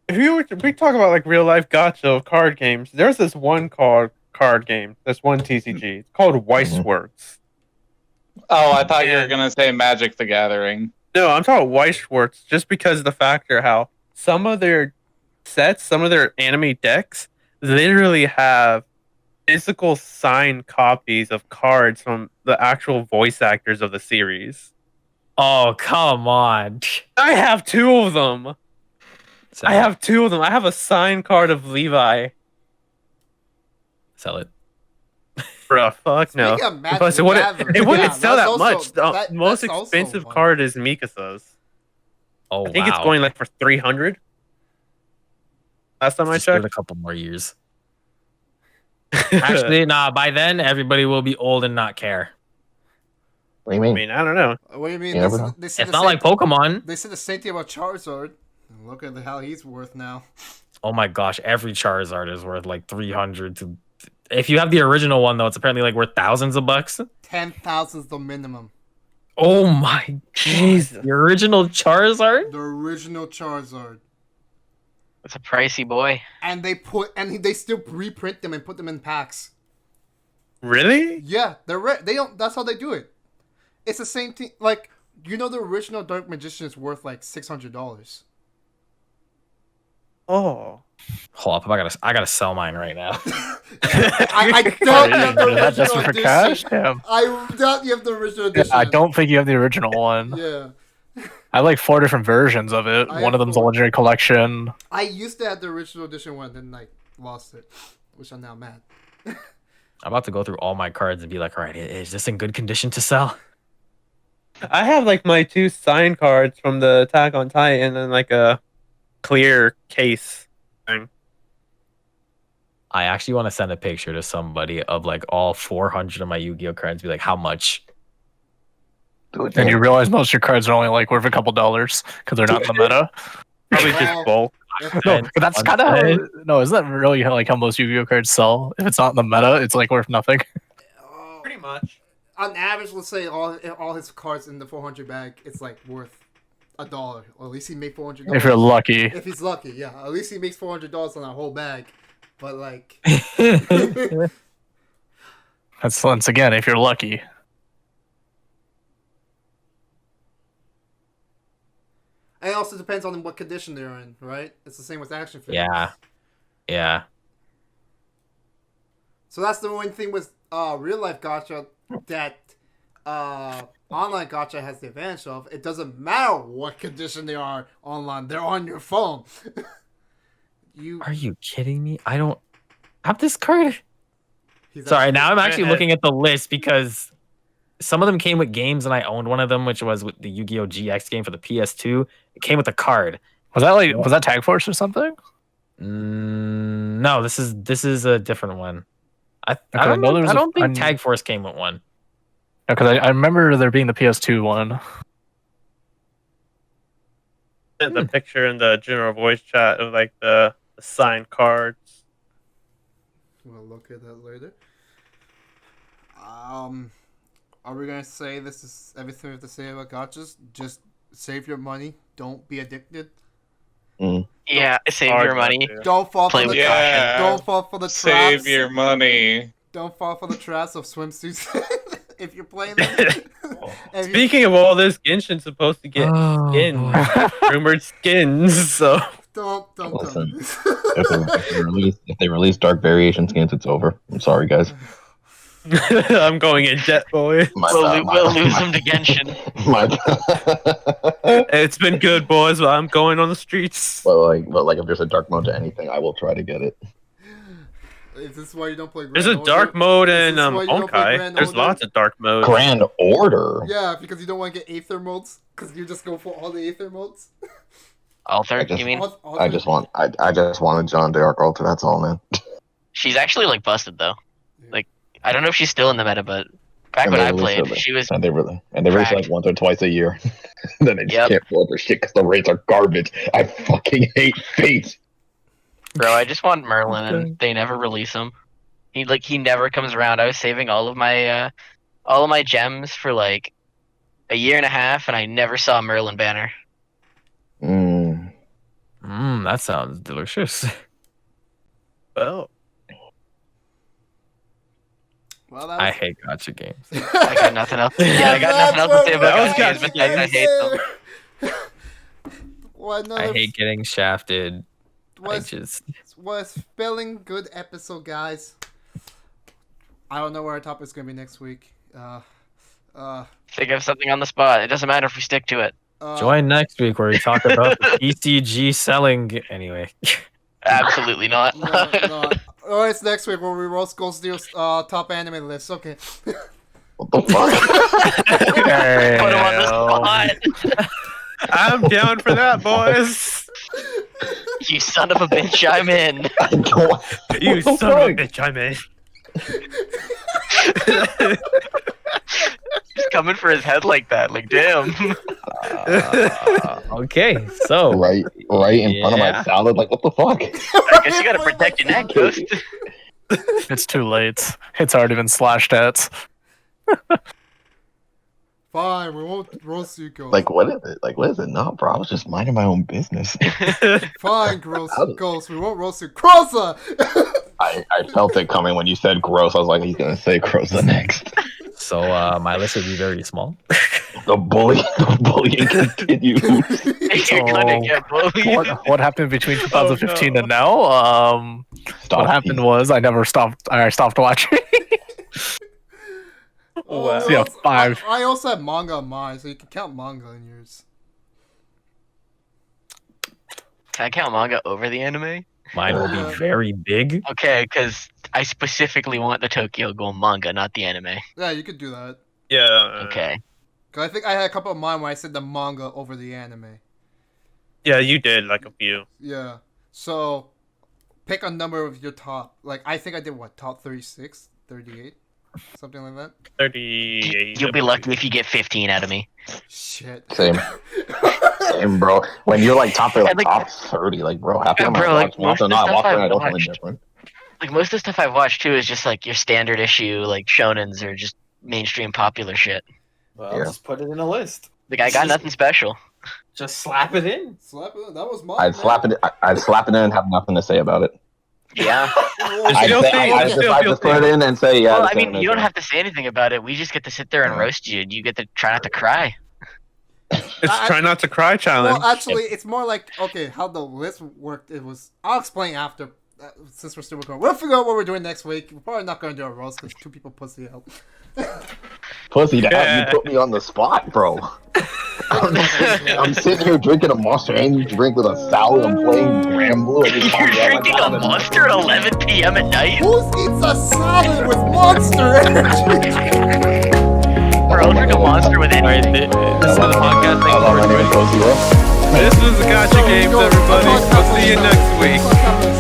If we talk about like real life gotcha of card games, there's this one card game, this one TCG. It's called Weissworks. Oh, I thought you were gonna say Magic the Gathering. No, I'm talking Weissworks just because of the factor how some of their sets, some of their anime decks literally have physical signed copies of cards from the actual voice actors of the series. Oh, come on. I have two of them. Sell I it. have two of them. I have a signed card of Levi. Sell it. Bruh, fuck no. Speaking of Magic Plus, the it wouldn't, Gathering, it wouldn't yeah, sell that's that also- much. The most that's also expensive one. card is Mikasa's. Oh, I think wow. it's going like for 300. Last time I Just give it checked. a couple more years. Actually, nah, by then, everybody will be old and not care. What do you I mean? mean, I don't know. What do you mean? You never know. They said It's the not same- like Pokemon. They said the same thing about Charizard. Look at how he's worth now. Oh my gosh, every Charizard is worth like 300 to. If you have the original one, though, it's apparently like worth thousands of bucks. 10,000 is the minimum. Oh my Jesus. The original Charizard? The original Charizard. It's a pricey boy. And they still reprint them and put them in packs. Really? Yeah, they don't. That's how they do it. It's the same thing. Like, you know, the original Dark Magician is worth like $600. Oh. Hold up, I gotta sell mine right now. I doubt you have the Is that just original for edition. cash? Damn. I doubt you have the original Yeah, edition. I don't think you have the original one. Yeah, I have like 4 different versions of it. I One have of them's a 4. legendary collection. I used to have the original edition one, then I lost it, which I'm now mad. I'm about to go through all my cards and be like, all right, is this in good condition to sell? I have like my 2 signed cards from the Attack on Titan and like a clear case thing. I actually want to send a picture to somebody of like all 400 of my Yu-Gi-Oh cards. Be like, how much? And you realize most of your cards are only like worth a couple dollars because they're not in the meta. Probably Well, just bulk. No, but that's kind of how. No, isn't that really how, like how most Yu-Gi-Oh cards sell? If it's not in the meta, it's like worth nothing. Pretty much. On average, let's say all his cards in the 400 bag, it's like worth $1, or at least he made $400. If you're lucky. If he's lucky, yeah. At least he makes $400 on that whole bag. But like, That's once again if you're lucky. and it also depends on what condition they're in, right? It's the same with action figures. Yeah. Yeah. So that's the one thing with real life gacha that online gacha has the advantage of. It doesn't matter what condition they are online; they're on your phone. Are you kidding me? I don't have this card. He's Sorry, actually- now I'm actually looking at the list because some of them came with games and I owned one of them, which was with the Yu-Gi-Oh! GX game for the PS2. It came with a card. Was that Tag Force or something? No, this is a different one. I I don't, know there was I a- don't think I'm- Tag Force came with one. Because I remember there being the PS2 one. Sent the picture in the general voice chat of like the signed cards. We'll look at that later. Are we gonna say this is everything we have to say about gachas? Just save your money. Don't be addicted. Yeah, save Hard your not money. to. Don't fall Play for the with Yeah. Don't fall for the traps. Save your money. Don't fall for the traps of swimsuits. If you're playing them. If you- Speaking of all this, Genshin's supposed to get skins, rumored skins. So don't Listen. don't. If they release Dark Variation skins, it's over. I'm sorry, guys. I'm going in debt, boy. We'll lose them to Genshin. It's been good, boys, but I'm going on the streets. but like, if there's a dark mode to anything, I will try to get it. Is this why you don't play? There's Grand a Order? dark mode Is in this why you don't play Honkai. Grand There's Order? lots of dark modes. Grand Order. Yeah, because you don't want to get Aether modes. Because you just go for all the Aether modes. Alter, I just- you mean? I just want a John Dark Altar. That's all, man. She's actually like busted though. Like I don't know if she's still in the meta, but back And when they I release played, it, she was. And they release like Cracked. once or twice a year. Then they just Yep. can't pull up for shit because the rates are garbage. I fucking hate Fate. Bro, I just want Merlin, and they never release him. He never comes around. I was saving all of my gems for like a year and a half, and I never saw a Merlin banner. That sounds delicious. Well, Well, that I was... hate gacha games. I got nothing else. Yeah, I got nothing else to say about That was gacha games, but I hate them. I hate getting shafted. I Was just was feeling good episode, guys. I don't know where our topic is gonna be next week. Think of something on the spot. It doesn't matter if we stick to it. Join next week where we talk about the PCG selling. Anyway, Absolutely not. No. Oh, it's next week where we roast Ghost Steel's top anime list. Okay. What the fuck? Put him on the spot. I'm down for that, boys. You son of a bitch, I'm in. You son of a bitch, I'm in. He's coming for his head like that. Like, damn. okay, so right in front of my salad. Like, what the fuck? I guess you gotta protect your neck, Ghost. It's too late. It's already been slashed at. Fine, we won't roast you, Ghost. Like, what is it? Like, what is it? No, bro. I was just minding my own business. Fine, Ghost. We won't roast you. Crosser! I felt it coming when you said gross. I was like, he's gonna say gross next. So my list would be very small. The bullying continues. You're gonna get bullied. What happened between 2015 and now? What happened was I stopped watching. Oh, yeah, 5. I also have manga on mine, so you can count manga in yours. Can I count manga over the anime? Mine will be very big. Okay, because I specifically want the Tokyo Ghoul manga, not the anime. Yeah, you could do that. Yeah. Okay. 'Cause I think I had a couple of mine where I said the manga over the anime. Yeah, you did like a few. Yeah. So, pick a number of your top. Like, I think I did what? Top 36? 38? Something like that? 38. You'll be lucky if you get 15 out of me. Shit. Same, bro. When you're like top, And, like, top 30, like, bro, half the time bro, I like, watch most of the I stuff watch I've I don't something watched- different. Like, most of the stuff I've watched, too, is just, like, your standard issue, like, shonens or just mainstream popular shit. Well, Yeah. just put it in a list. Like, I got nothing special. Just slap it in. Slap it. That was mine. I'd slap it. I'd slap it in and have nothing to say about it. Yeah. I'd Still say, think- I'd still just feel put it in and say, yeah. Well, this I mean, anime you don't is have to say anything about it. We just get to sit there and roast you, and you get to try not to cry. It's try not to cry challenge. Well, actually, it's more like, okay, how the list worked. It was. I'll explain after, since we're still recording. We'll figure out what we're doing next week. We're probably not going to do a roast because 2 people pussy out. Pussy, Yeah. you put me on the spot, bro. I'm sitting here drinking a Monster Energy drink with a salad. I'm playing Granblue. and You're drinking a Monster at 11 p.m. at night? Who eats a salad with Monster Energy? Bro, I'll drink a Monster with Alright, anything. this is the podcast. Thank you for joining. This was the Gacha Games, everybody. We'll see you next week.